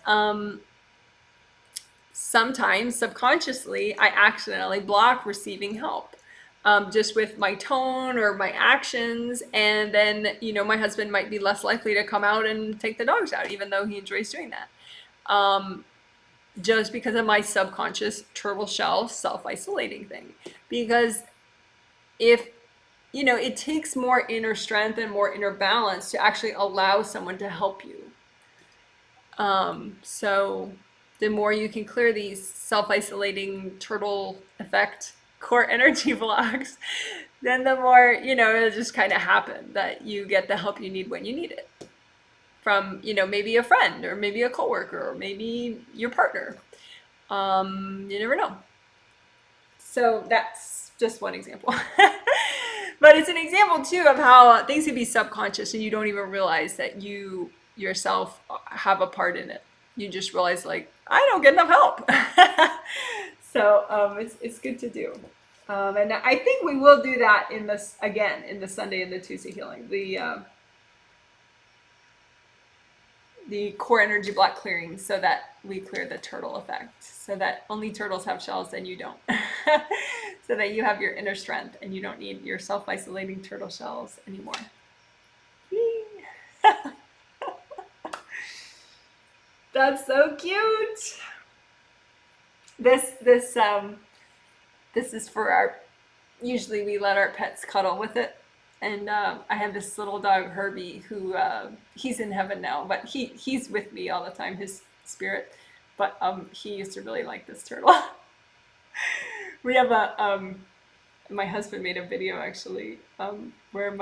sometimes subconsciously I accidentally block receiving help, just with my tone or my actions. And then, my husband might be less likely to come out and take the dogs out, even though he enjoys doing that. Just because of my subconscious turtle shell self-isolating thing. Because if, it takes more inner strength and more inner balance to actually allow someone to help you. So the more you can clear these self-isolating turtle effect core energy blocks, then the more, it'll just kind of happen that you get the help you need when you need it. From, maybe a friend or maybe a coworker or maybe your partner. You never know. So that's just one example. But it's an example too of how things can be subconscious and you don't even realize that you yourself have a part in it. You just realize, like, I don't get enough help. So it's good to do. And I think we will do that in this again in the Sunday and the Tuesday healing. The core energy block clearing, so that we clear the turtle effect, so that only turtles have shells and you don't. So that you have your inner strength and you don't need your self-isolating turtle shells anymore. That's so cute. This is for our, usually we let our pets cuddle with it. And I have this little dog, Herbie, who he's in heaven now, but he's with me all the time, his spirit. But he used to really like this turtle. We have my husband made a video actually where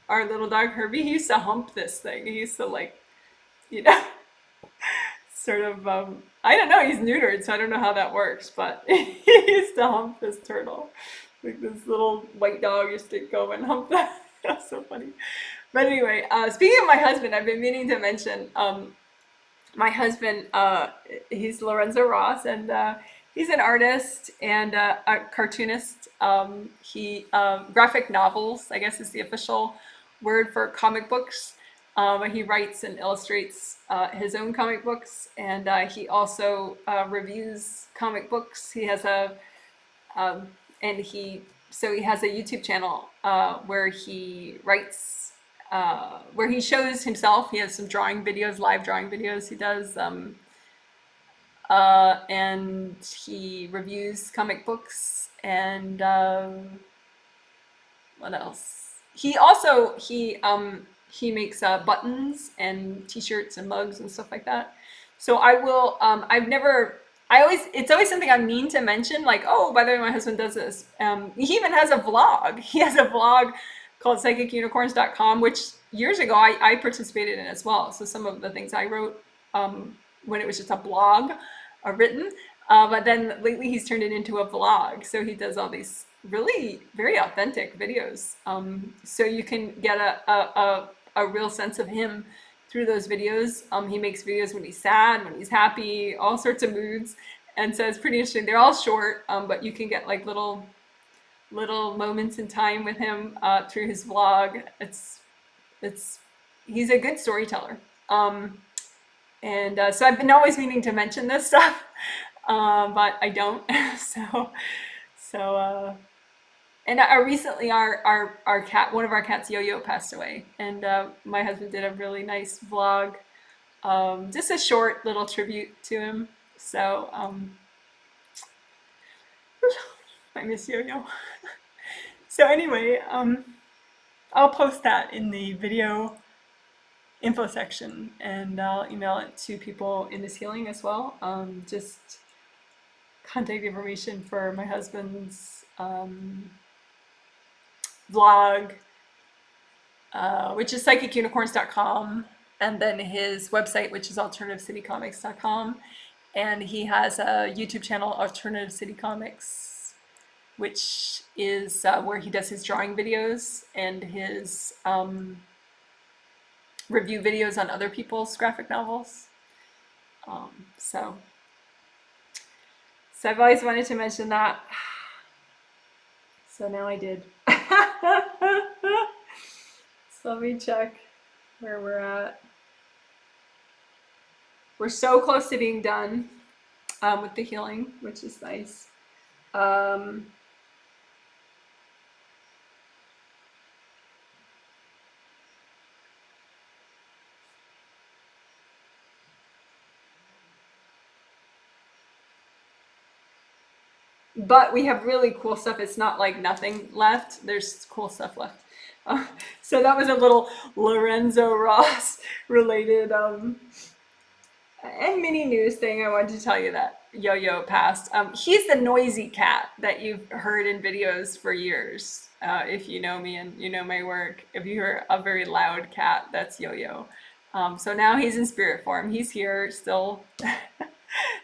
our little dog Herbie, he used to hump this thing. He used to, like, sort of, I don't know, he's neutered, so I don't know how that works, but he used to hump this turtle. Like, this little white dog used to go and hump that. That's so funny. But anyway, speaking of my husband, I've been meaning to mention my husband. He's Lorenzo Ross, and he's an artist and a cartoonist. He graphic novels, I guess, is the official word for comic books. He writes and illustrates his own comic books, and he also reviews comic books. He has a he has a YouTube channel where he writes, where he shows himself. He has some drawing videos, live drawing videos he does, and he reviews comic books. And what else? He also he makes buttons and t-shirts and mugs and stuff like that. So I will, it's always something I mean to mention, like, oh, by the way, my husband does this. He even has a vlog. He has a vlog called psychicunicorns.com, which years ago I participated in as well. So some of the things I wrote when it was just a blog are written, but then lately he's turned it into a vlog. So he does all these really very authentic videos. So you can get a real sense of him through those videos. He makes videos when he's sad, when he's happy, all sorts of moods. And so it's pretty interesting. They're all short, but you can get like little moments in time with him through his vlog. He's a good storyteller. And so I've been always meaning to mention this stuff, but I don't. And recently our cat, one of our cats, Yo-Yo, passed away, and my husband did a really nice vlog, just a short little tribute to him. So I miss Yo-Yo. So anyway, I'll post that in the video info section, and I'll email it to people in this healing as well. Just contact information for my husband's vlog, which is psychicunicorns.com, and then his website, which is alternativecitycomics.com, and he has a YouTube channel, Alternative City Comics, which is where he does his drawing videos and his review videos on other people's graphic novels. So I've always wanted to mention that. So now I did. So let me check where we're at. We're so close to being done. with the healing, which is nice. Um, but we have really cool stuff. It's not like nothing left. There's cool stuff left. Uh, so that was a little Lorenzo Ross related and mini news thing. I wanted to tell you that Yo-Yo passed. He's the noisy cat that you've heard in videos for years. If you know me and you know my work, if you hear a very loud cat, that's Yo-Yo. So now he's in spirit form. He's here still,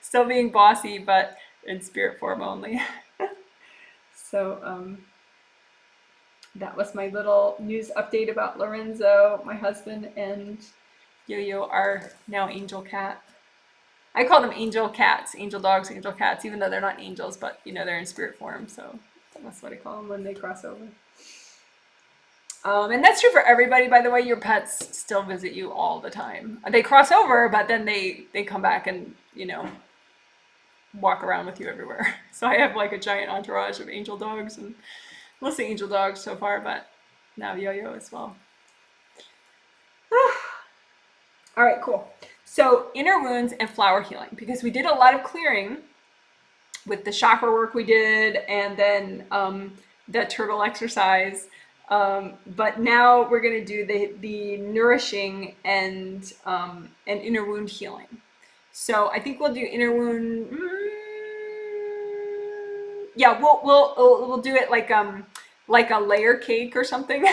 still being bossy, but in spirit form only. So that was my little news update about Lorenzo, my husband, and Yo-Yo, our now angel cat. I call them angel cats, angel dogs, angel cats, even though they're not angels, but you know, they're in spirit form, so that's what I call them when they cross over. And that's true for everybody, by the way. Your pets still visit you all the time. They cross over, but then they come back and, you know, walk around with you everywhere. So I have like a giant entourage of angel dogs, and mostly angel dogs so far, but now Yo-Yo as well. All right, cool. So inner wounds and flower healing, because we did a lot of clearing with the chakra work we did, and then that turtle exercise. But now we're going to do the nourishing and inner wound healing. So I think we'll do inner wound. Yeah, we'll do it like a layer cake or something.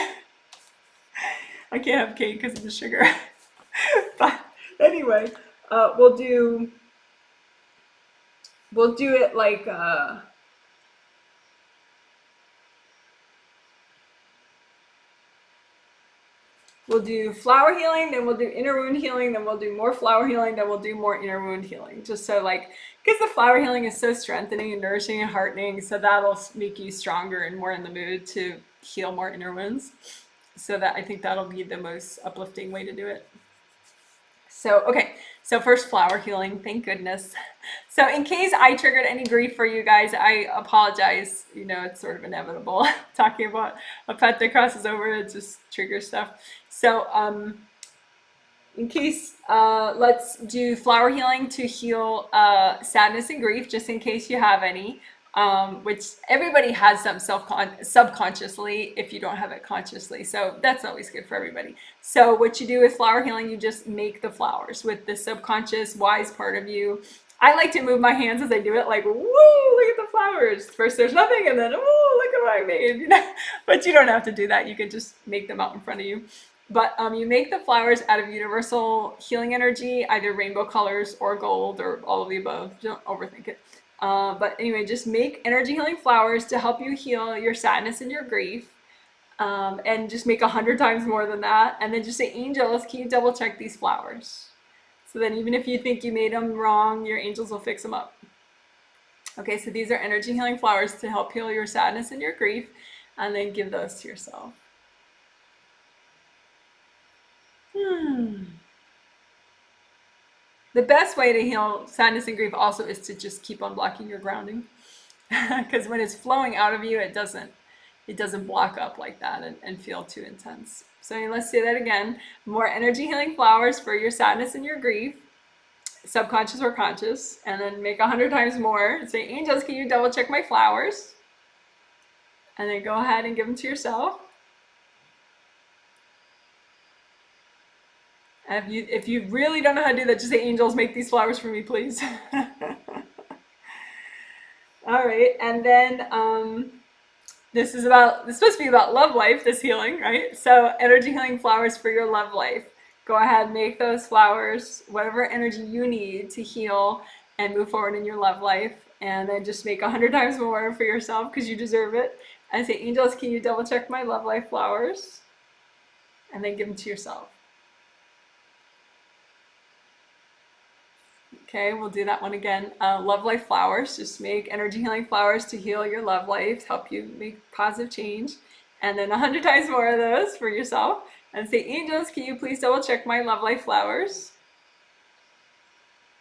I can't have cake because of the sugar. But anyway, we'll do it like we'll do flower healing, then we'll do inner wound healing, then we'll do more flower healing, then we'll do more inner wound healing. Just so like, because the flower healing is so strengthening and nourishing and heartening, so that'll make you stronger and more in the mood to heal more inner wounds. So that I think that'll be the most uplifting way to do it. So, okay, so first flower healing, thank goodness. So in case I triggered any grief for you guys, I apologize. You know, it's sort of inevitable. Talking about a pet that crosses over, it just triggers stuff. So in case, let's do flower healing to heal sadness and grief, just in case you have any. Which everybody has them subconsciously if you don't have it consciously. So that's always good for everybody. So what you do with flower healing, you just make the flowers with the subconscious wise part of you. I like to move my hands as I do it, like, woo, look at the flowers. First there's nothing, and then, woo, look at what I made, you know. But you don't have to do that. You can just make them out in front of you. But you make the flowers out of universal healing energy, either rainbow colors or gold or all of the above. Don't overthink it. But anyway, just make energy healing flowers to help you heal your sadness and your grief. And just make 100 times more than that. And then just say, angels, can you double check these flowers? So then even if you think you made them wrong, your angels will fix them up. Okay, so these are energy healing flowers to help heal your sadness and your grief. And then give those to yourself. The best way to heal sadness and grief also is to just keep on blocking your grounding. Because when it's flowing out of you, it doesn't block up like that and feel too intense. So let's say that again. More energy healing flowers for your sadness and your grief, subconscious or conscious, and then make 100 times more. Say, angels, can you double check my flowers? And then go ahead and give them to yourself. And if you really don't know how to do that, just say, angels, make these flowers for me, please. All right, and then this is supposed to be about love life, this healing, right? So energy healing flowers for your love life. Go ahead, make those flowers, whatever energy you need to heal and move forward in your love life. And then just make 100 times more for yourself because you deserve it. And say, angels, can you double check my love life flowers? And then give them to yourself. Okay, we'll do that one again. Love life flowers, just make energy healing flowers to heal your love life, help you make positive change. And then 100 times more of those for yourself. And say, angels, can you please double check my love life flowers?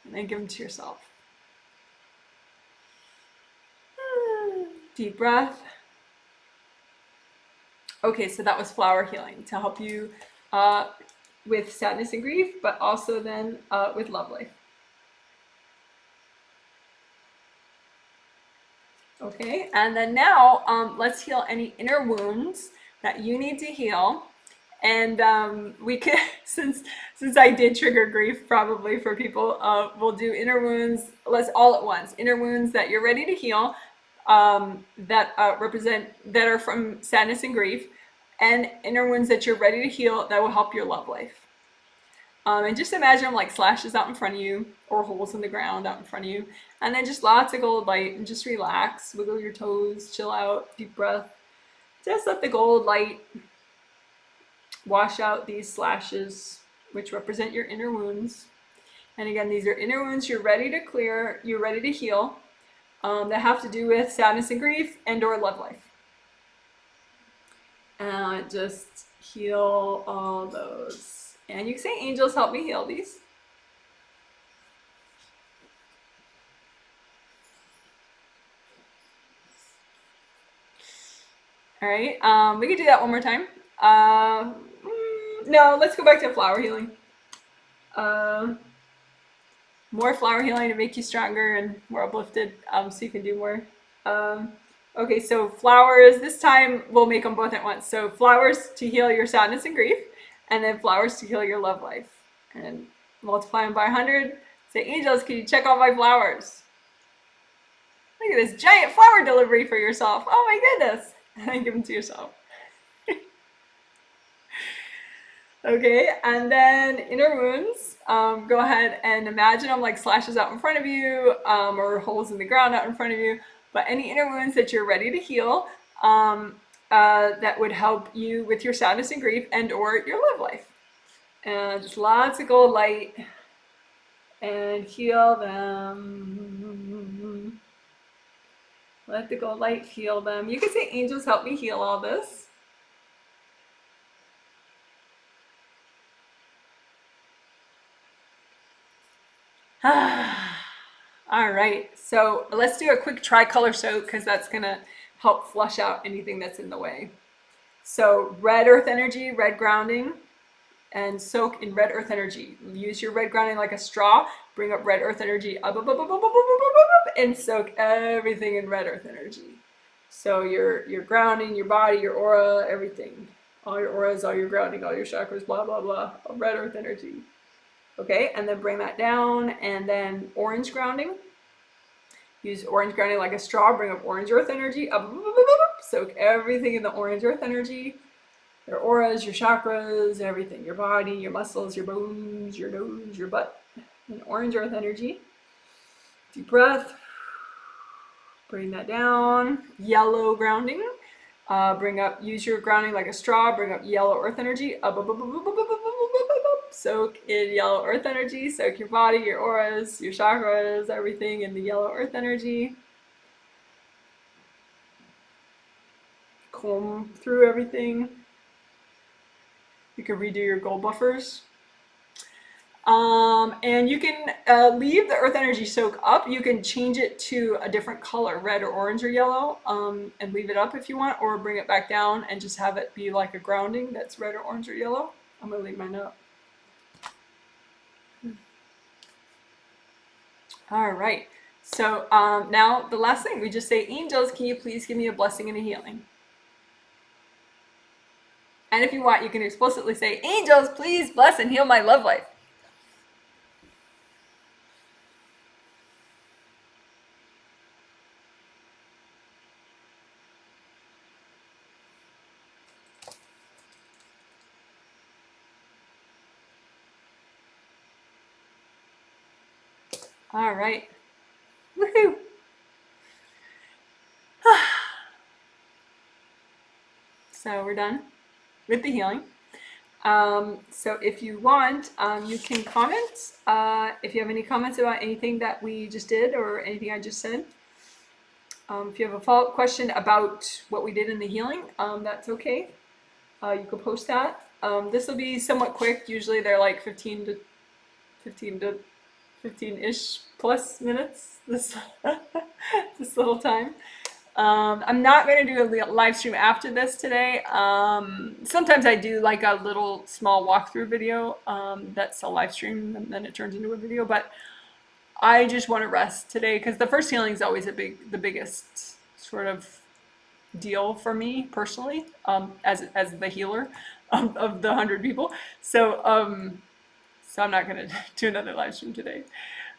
And then give them to yourself. Deep breath. Okay, so that was flower healing to help you with sadness and grief, but also then with love life. Okay, and then now let's heal any inner wounds that you need to heal. And we could, since I did trigger grief probably for people, we'll do inner wounds. Let's all at once. Inner wounds that you're ready to heal, that are from sadness and grief, and inner wounds that you're ready to heal that will help your love life. And just imagine them like slashes out in front of you, or holes in the ground out in front of you, and then just lots of gold light, and just relax, wiggle your toes, chill out, deep breath. Just let the gold light wash out these slashes, which represent your inner wounds. And again, these are inner wounds you're ready to clear, you're ready to heal, that have to do with sadness and grief and or love life. And just heal all those. And you can say, angels, help me heal these. All right, we could do that one more time. No, let's go back to flower healing. More flower healing to make you stronger and more uplifted, so you can do more. Okay, so flowers, this time we'll make them both at once. So flowers to heal your sadness and grief, and then flowers to heal your love life. And multiply them by 100. Say, angels, can you check out my flowers? Look at this giant flower delivery for yourself. Oh my goodness. And give them to yourself. Okay, and then inner wounds. Go ahead and imagine them like slashes out in front of you, or holes in the ground out in front of you. But any inner wounds that you're ready to heal, that would help you with your sadness and grief and or your love life. And just lots of gold light, and heal them. Let the gold light heal them. You can say, angels, help me heal all this. All right, so let's do a quick tricolor soak, because that's gonna help flush out anything that's in the way. So red earth energy, red grounding, and soak in red earth energy. Use your red grounding like a straw, bring up red earth energy up, and soak everything in red earth energy. So your grounding, your body, your aura, everything. All your auras, all your grounding, all your chakras, blah, blah, blah, red earth energy. Okay, and then bring that down, and then orange grounding. Use orange grounding like a straw, bring up orange earth energy, up, soak everything in the orange earth energy. Your auras, your chakras, everything, your body, your muscles, your bones, your nose, your butt, and orange earth energy. Deep breath. Bring that down. Yellow grounding. Use your grounding like a straw, bring up yellow earth energy. Soak in yellow earth energy. Soak your body, your auras, your chakras, everything in the yellow earth energy. Comb through everything. You can redo your gold buffers. And you can leave the earth energy soak up. You can change it to a different color, red or orange or yellow, and leave it up if you want, or bring it back down and just have it be like a grounding that's red or orange or yellow. I'm going to leave mine up. All right. So now the last thing, we just say, angels, can you please give me a blessing and a healing? And if you want, you can explicitly say, angels, please bless and heal my love life. All right. Woohoo! So we're done with the healing. So if you want, you can comment if you have any comments about anything that we just did or anything I just said. If you have a follow-up question about what we did in the healing, that's okay. You can post that. This will be somewhat quick. Usually they're like 15-ish plus minutes, this this little time. I'm not going to do a live stream after this today. Sometimes I do like a little small walkthrough video that's a live stream and then it turns into a video, but I just want to rest today because the first healing is always the biggest sort of deal for me personally, as the healer of the 100 people. So I'm not going to do another live stream today.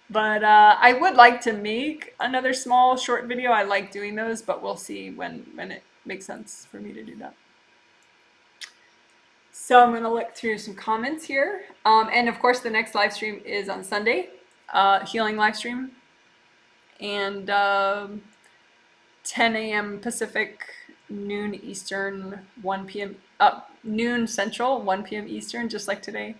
But I would like to make another small short video. I like doing those, but we'll see when it makes sense for me to do that. So I'm going to look through some comments here. And of course, the next live stream is on Sunday, healing live stream. And 10 a.m. Pacific, noon Eastern, 1 p.m. Noon Central, 1 p.m. Eastern, just like today,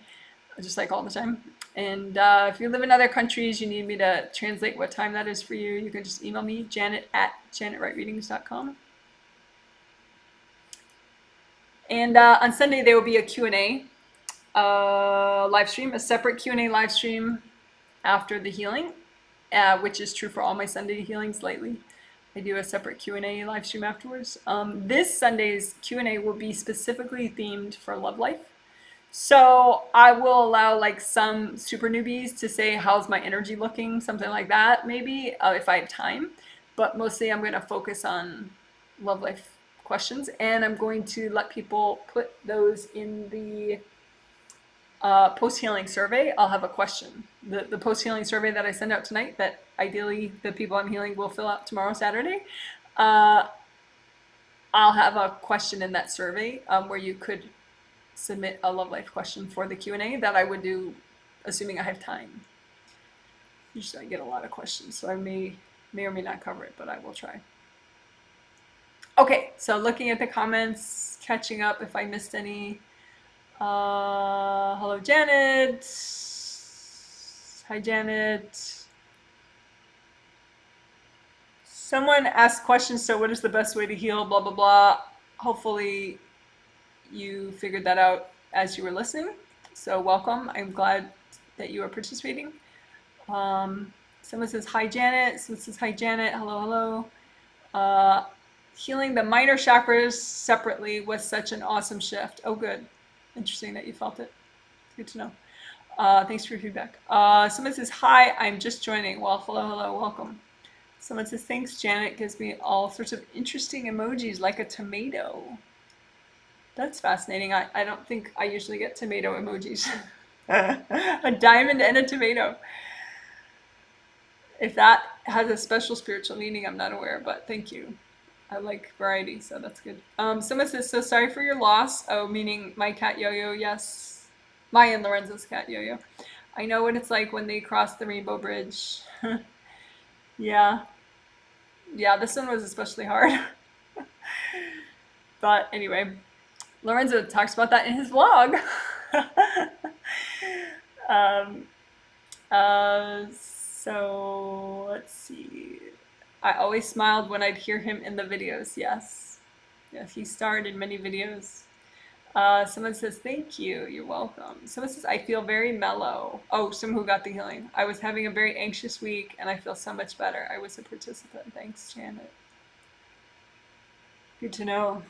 just like all the time. And if you live in other countries, you need me to translate what time that is for you, you can just email me, janet@janetwrightreadings.com. And on Sunday, there will be a Q&A live stream, a separate Q&A live stream after the healing, which is true for all my Sunday healings lately. I do a separate Q&A live stream afterwards. This Sunday's Q&A will be specifically themed for love life. So I will allow like some super newbies to say, how's my energy looking? Something like that, maybe, if I have time. But mostly I'm going to focus on love life questions. And I'm going to let people put those in the post-healing survey. I'll have a question. The post-healing survey that I send out tonight, that ideally the people I'm healing will fill out tomorrow, Saturday. I'll have a question in that survey where you could submit a love life question for the Q&A that I would do assuming I have time. Usually I get a lot of questions, so I may or may not cover it, but I will try. Okay, so looking at the comments, catching up if I missed any. Hello, Janet. Hi, Janet. Someone asked questions, so what is the best way to heal, blah, blah, blah. Hopefully you figured that out as you were listening. So welcome. I'm glad that you are participating. Someone says, hi, Janet. Someone says, hi, Janet. Hello, hello. Healing the minor chakras separately was such an awesome shift. Oh, good. Interesting that you felt it. Good to know. Thanks for your feedback. Someone says, hi, I'm just joining. Well, hello, hello, welcome. Someone says, thanks, Janet. Gives me all sorts of interesting emojis like a tomato. That's fascinating. I don't think I usually get tomato emojis. A diamond and a tomato. If that has a special spiritual meaning, I'm not aware, but thank you. I like variety, so that's good. Someone says, so sorry for your loss. Oh, meaning my cat Yo-Yo, yes. My and Lorenzo's cat Yo-Yo. I know what it's like when they cross the Rainbow Bridge. Yeah. Yeah, this one was especially hard. But anyway, Lorenzo talks about that in his vlog. So let's see. I always smiled when I'd hear him in the videos. Yes. Yes, he starred in many videos. Someone says, thank you. You're welcome. Someone says, I feel very mellow. Oh, someone who got the healing. I was having a very anxious week and I feel so much better. I was a participant. Thanks, Janet. Good to know.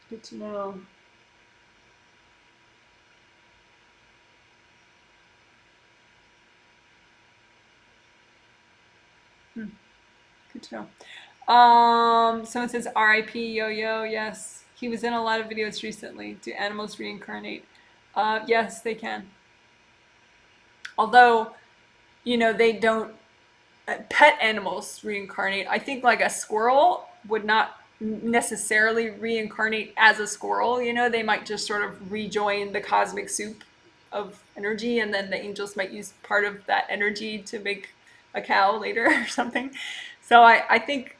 Good to know. Good to know. Someone says R.I.P. Yo-Yo. Yes, he was in a lot of videos recently. Do animals reincarnate? Yes, they can. Although, you know, they don't. Pet animals reincarnate. I think like a squirrel would not necessarily reincarnate as a squirrel. You know, they might just sort of rejoin the cosmic soup of energy, and then the angels might use part of that energy to make a cow later or something. So I think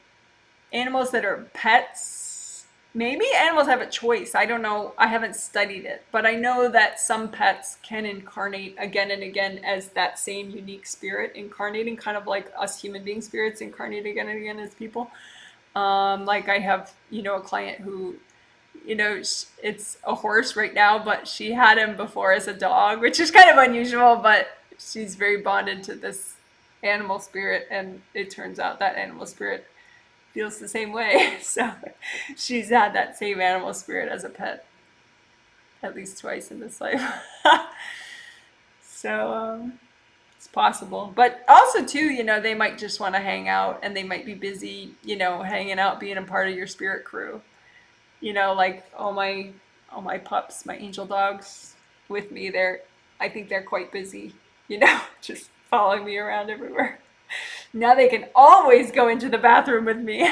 animals that are pets, maybe animals have a choice. I don't know. I haven't studied it, but I know that some pets can incarnate again and again as that same unique spirit incarnating, kind of like us human being spirits incarnate again and again as people. Like I have, you know, a client who, you know, it's a horse right now, but she had him before as a dog, which is kind of unusual, but she's very bonded to this animal spirit, and it turns out that animal spirit feels the same way. So she's had that same animal spirit as a pet at least twice in this life. So it's possible. But also too, they might just want to hang out and they might be busy, hanging out, being a part of your spirit crew. Like all my pups, my angel dogs with me, I think they're quite busy, just following me around everywhere. Now they can always go into the bathroom with me.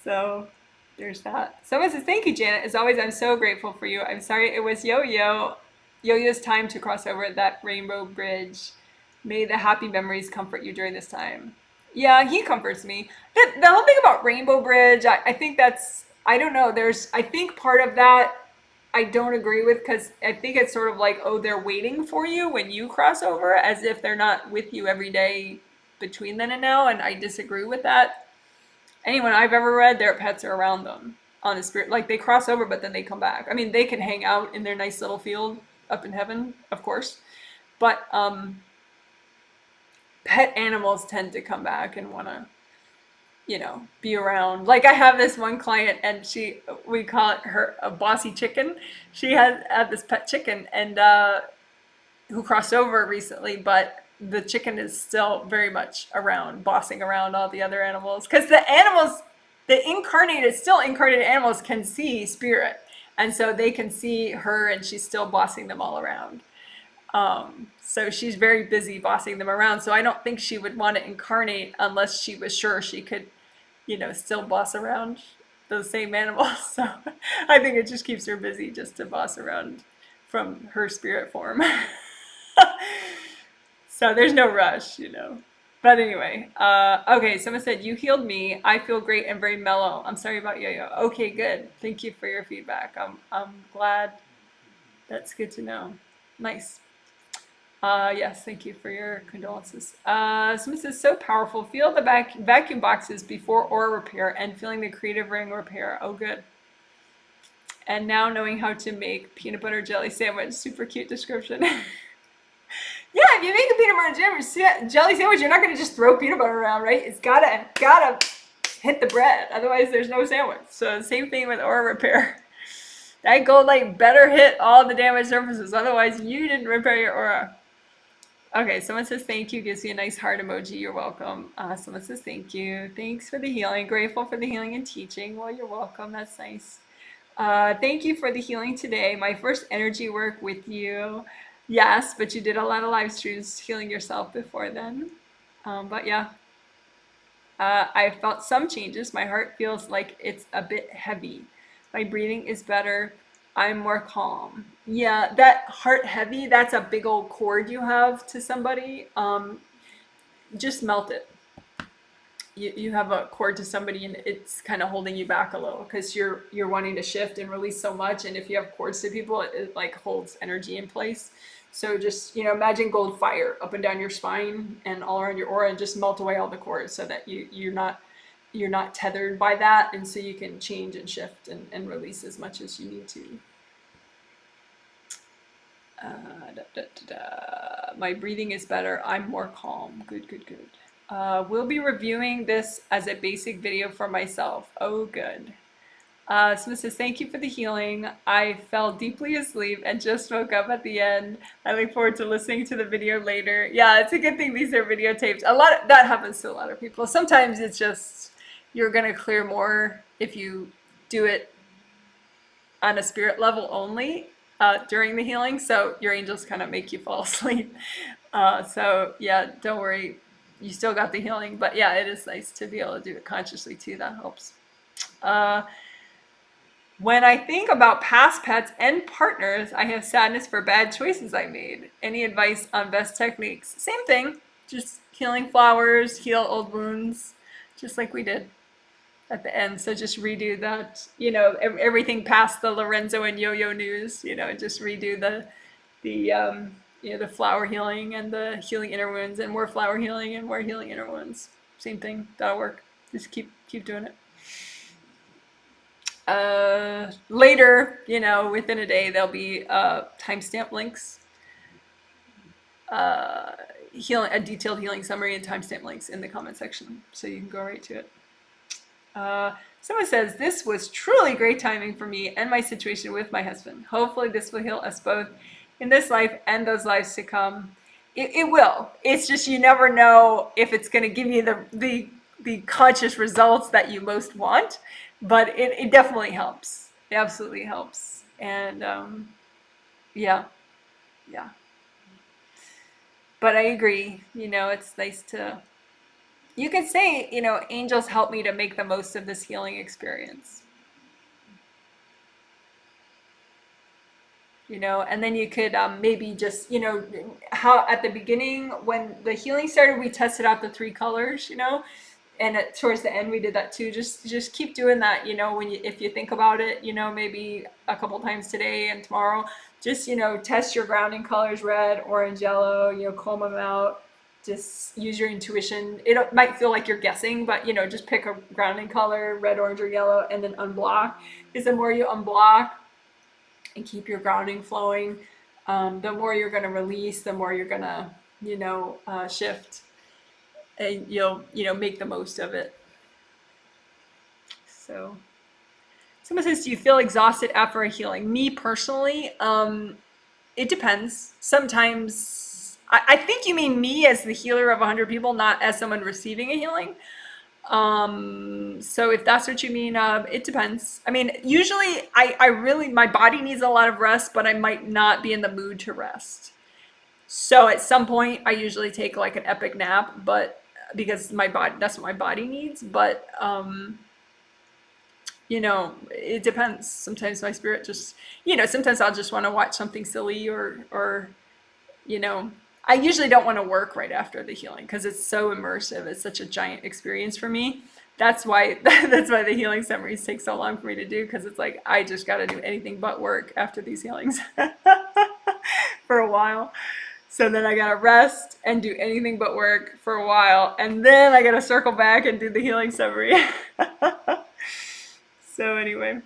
So there's that. Someone says, thank you, Janet. As always, I'm so grateful for you. I'm sorry it was Yo-Yo. Yo-Yo's time to cross over that rainbow bridge. May the happy memories comfort you during this time. Yeah, he comforts me. The whole thing about Rainbow Bridge, I think I don't know, I think part of that I don't agree with, because I think it's sort of like, oh, they're waiting for you when you cross over, as if they're not with you every day between then and now, and I disagree with that. Anyone I've ever read, their pets are around them on the spirit. Like, they cross over, but then they come back. I mean, they can hang out in their nice little field up in heaven, of course. But pet animals tend to come back and want to, be around. Like, I have this one client, and we call it her a bossy chicken. She had this pet chicken, and who crossed over recently, but the chicken is still very much around, bossing around all the other animals. Because still incarnated animals can see spirit. And so they can see her, and she's still bossing them all around. So she's very busy bossing them around. So I don't think she would want to incarnate unless she was sure she could, still boss around those same animals. So I think it just keeps her busy just to boss around from her spirit form. So there's no rush, But anyway, okay, someone said, you healed me. I feel great and very mellow. I'm sorry about Yo-Yo. Okay, good. Thank you for your feedback. I'm glad. That's good to know. Nice. Yes, thank you for your condolences. Someone says, so powerful. Feel the vacuum boxes before aura repair and feeling the creative ring repair. Oh, good. And now knowing how to make peanut butter jelly sandwich. Super cute description. Yeah, if you make a peanut butter jelly sandwich, you're not going to just throw peanut butter around, right? It's gotta hit the bread. Otherwise, there's no sandwich. So same thing with aura repair. That gold light better hit all the damaged surfaces. Otherwise, you didn't repair your aura. Okay, someone says thank you, gives you a nice heart emoji. You're welcome. Someone says thank you. Thanks for the healing. Grateful for the healing and teaching. Well, you're welcome. That's nice. Thank you for the healing today. My first energy work with you. Yes, but you did a lot of live streams healing yourself before then. But yeah, I felt some changes. My heart feels like it's a bit heavy. My breathing is better. I'm more calm. Yeah, that heart heavy, that's a big old cord you have to somebody. Just melt it. You have a cord to somebody and it's kind of holding you back a little because you're wanting to shift and release so much. And if you have cords to people, it like holds energy in place. So just, imagine gold fire up and down your spine and all around your aura, and just melt away all the cords so that you're not tethered by that, and so you can change and shift and release as much as you need to. My breathing is better. I'm more calm. Good. We'll be reviewing this as a basic video for myself. Oh, good. Someone says, thank you for the healing. I fell deeply asleep and just woke up at the end. I look forward to listening to the video later. Yeah, it's a good thing these are videotaped. That happens to a lot of people. Sometimes it's just, you're going to clear more if you do it on a spirit level only during the healing. So your angels kind of make you fall asleep. So yeah, don't worry. You still got the healing. But yeah, it is nice to be able to do it consciously too. That helps. When I think about past pets and partners, I have sadness for bad choices I made. Any advice on best techniques? Same thing. Just healing flowers, heal old wounds, just like we did at the end. So just redo that, everything past the Lorenzo and Yo-Yo news, just redo the flower healing and the healing inner wounds, and more flower healing and more healing inner wounds. Same thing. That'll work. Just keep doing it. Later, within a day, there'll be timestamp links a detailed healing summary and timestamp links in the comment section, so you can go right to it. Someone says, this was truly great timing for me and my situation with my husband. Hopefully this will heal us both in this life and those lives to come. It will. It's just, you never know if it's going to give you the conscious results that you most want, but it definitely helps. It absolutely helps. And yeah. But I agree, it's nice to, you can say, angels help me to make the most of this healing experience. And then you could maybe just, how at the beginning when the healing started, we tested out the 3 colors, and towards the end we did that too. Just keep doing that, if you think about it, maybe a couple times today and tomorrow, just, test your grounding colors, red, orange, yellow, comb them out. Just use your intuition. It might feel like you're guessing, but just pick a grounding color, red, orange, or yellow, and then unblock. Because the more you unblock and keep your grounding flowing, the more you're going to release, the more you're going to shift, and you'll make the most of it. So someone says, do you feel exhausted after a healing? Me personally, it depends. Sometimes, I think you mean me as the healer of 100 people, not as someone receiving a healing. So if that's what you mean, it depends. I mean, usually I really, my body needs a lot of rest, but I might not be in the mood to rest. So at some point I usually take like an epic nap, but because that's what my body needs. But, it depends. Sometimes my spirit just, sometimes I'll just want to watch something silly or, I usually don't want to work right after the healing because it's so immersive. It's such a giant experience for me. That's why the healing summaries take so long for me to do, because it's like I just got to do anything but work after these healings for a while. So then I got to rest and do anything but work for a while, and then I got to circle back and do the healing summary. So anyway.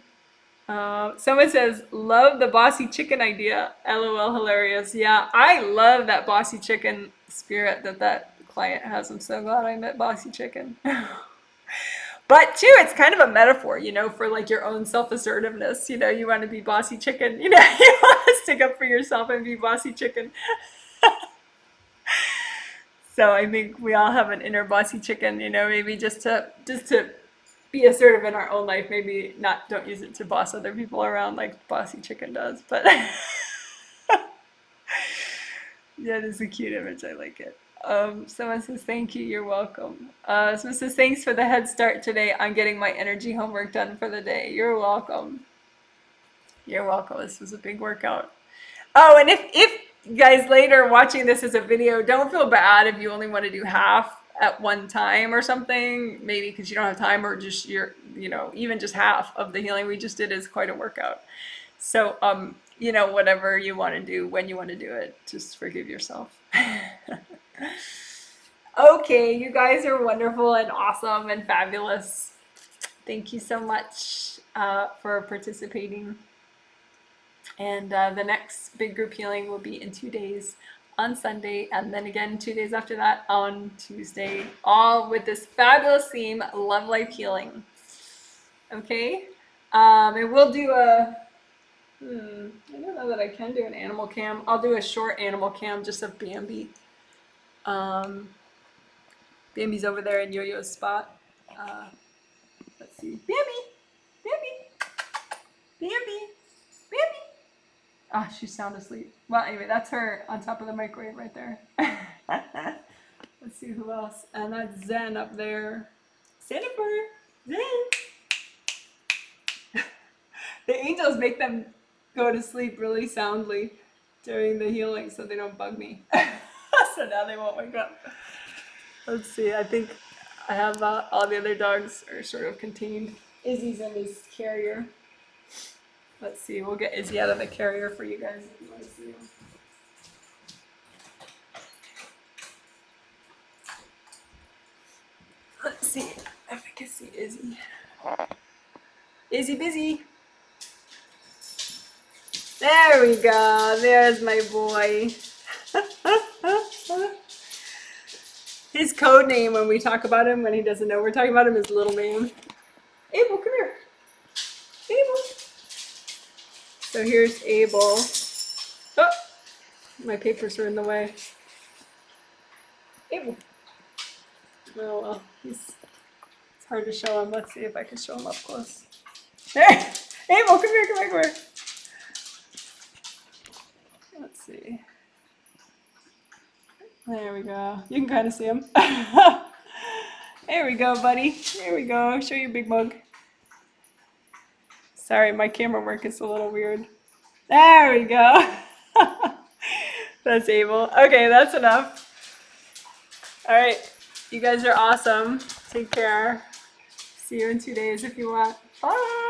Someone says, love the bossy chicken idea. LOL, hilarious. Yeah, I love that bossy chicken spirit that client has. I'm so glad I met bossy chicken. But too, it's kind of a metaphor, for like your own self-assertiveness. You want to be bossy chicken. You want to stick up for yourself and be bossy chicken. So I think we all have an inner bossy chicken, maybe just to be assertive in our own life. Maybe don't use it to boss other people around like bossy chicken does, but yeah, it is a cute image. I like it. Someone says, thank you, you're welcome. Someone says, thanks for the head start today on getting my energy homework done for the day. You're welcome. You're welcome. This was a big workout. Oh, and if you guys later watching this as a video, don't feel bad if you only want to do half at one time or something, maybe because you don't have time, or just even just half of the healing we just did is quite a workout. So whatever you want to do, when you want to do it, just forgive yourself. Okay, you guys are wonderful and awesome and fabulous. Thank you so much for participating. And the next big group healing will be in 2 days on Sunday, and then again 2 days after that on Tuesday, all with this fabulous theme, love life healing. Okay, and we'll do I don't know that I can do an animal cam. I'll do a short animal cam just of Bambi. Bambi's over there in Yo-Yo's spot. Let's see. Bambi. Ah, she's sound asleep. Well, anyway, that's her on top of the microwave right there. Let's see who else. And that's Zen up there. Jennifer. Zen. The angels make them go to sleep really soundly during the healing so they don't bug me. So now they won't wake up. Let's see. I think I have all the other dogs are sort of contained. Izzy's in his carrier. Let's see, we'll get Izzy out of the carrier for you guys if you want to see him. Let's see if I can see Izzy. Izzy busy. There we go. There's my boy. His code name when we talk about him, when he doesn't know we're talking about him, is little name. Abel, come here. Abel. So here's Abel. Oh, my papers are in the way. Abel. Oh well, it's hard to show him. Let's see if I can show him up close. There, Abel, come here, come here, come here. Let's see. There we go. You can kind of see him. There we go, buddy. There we go. Show your big mug. Sorry, my camera work is a little weird. There we go. That's Abel. Okay, that's enough. All right. You guys are awesome. Take care. See you in 2 days if you want. Bye.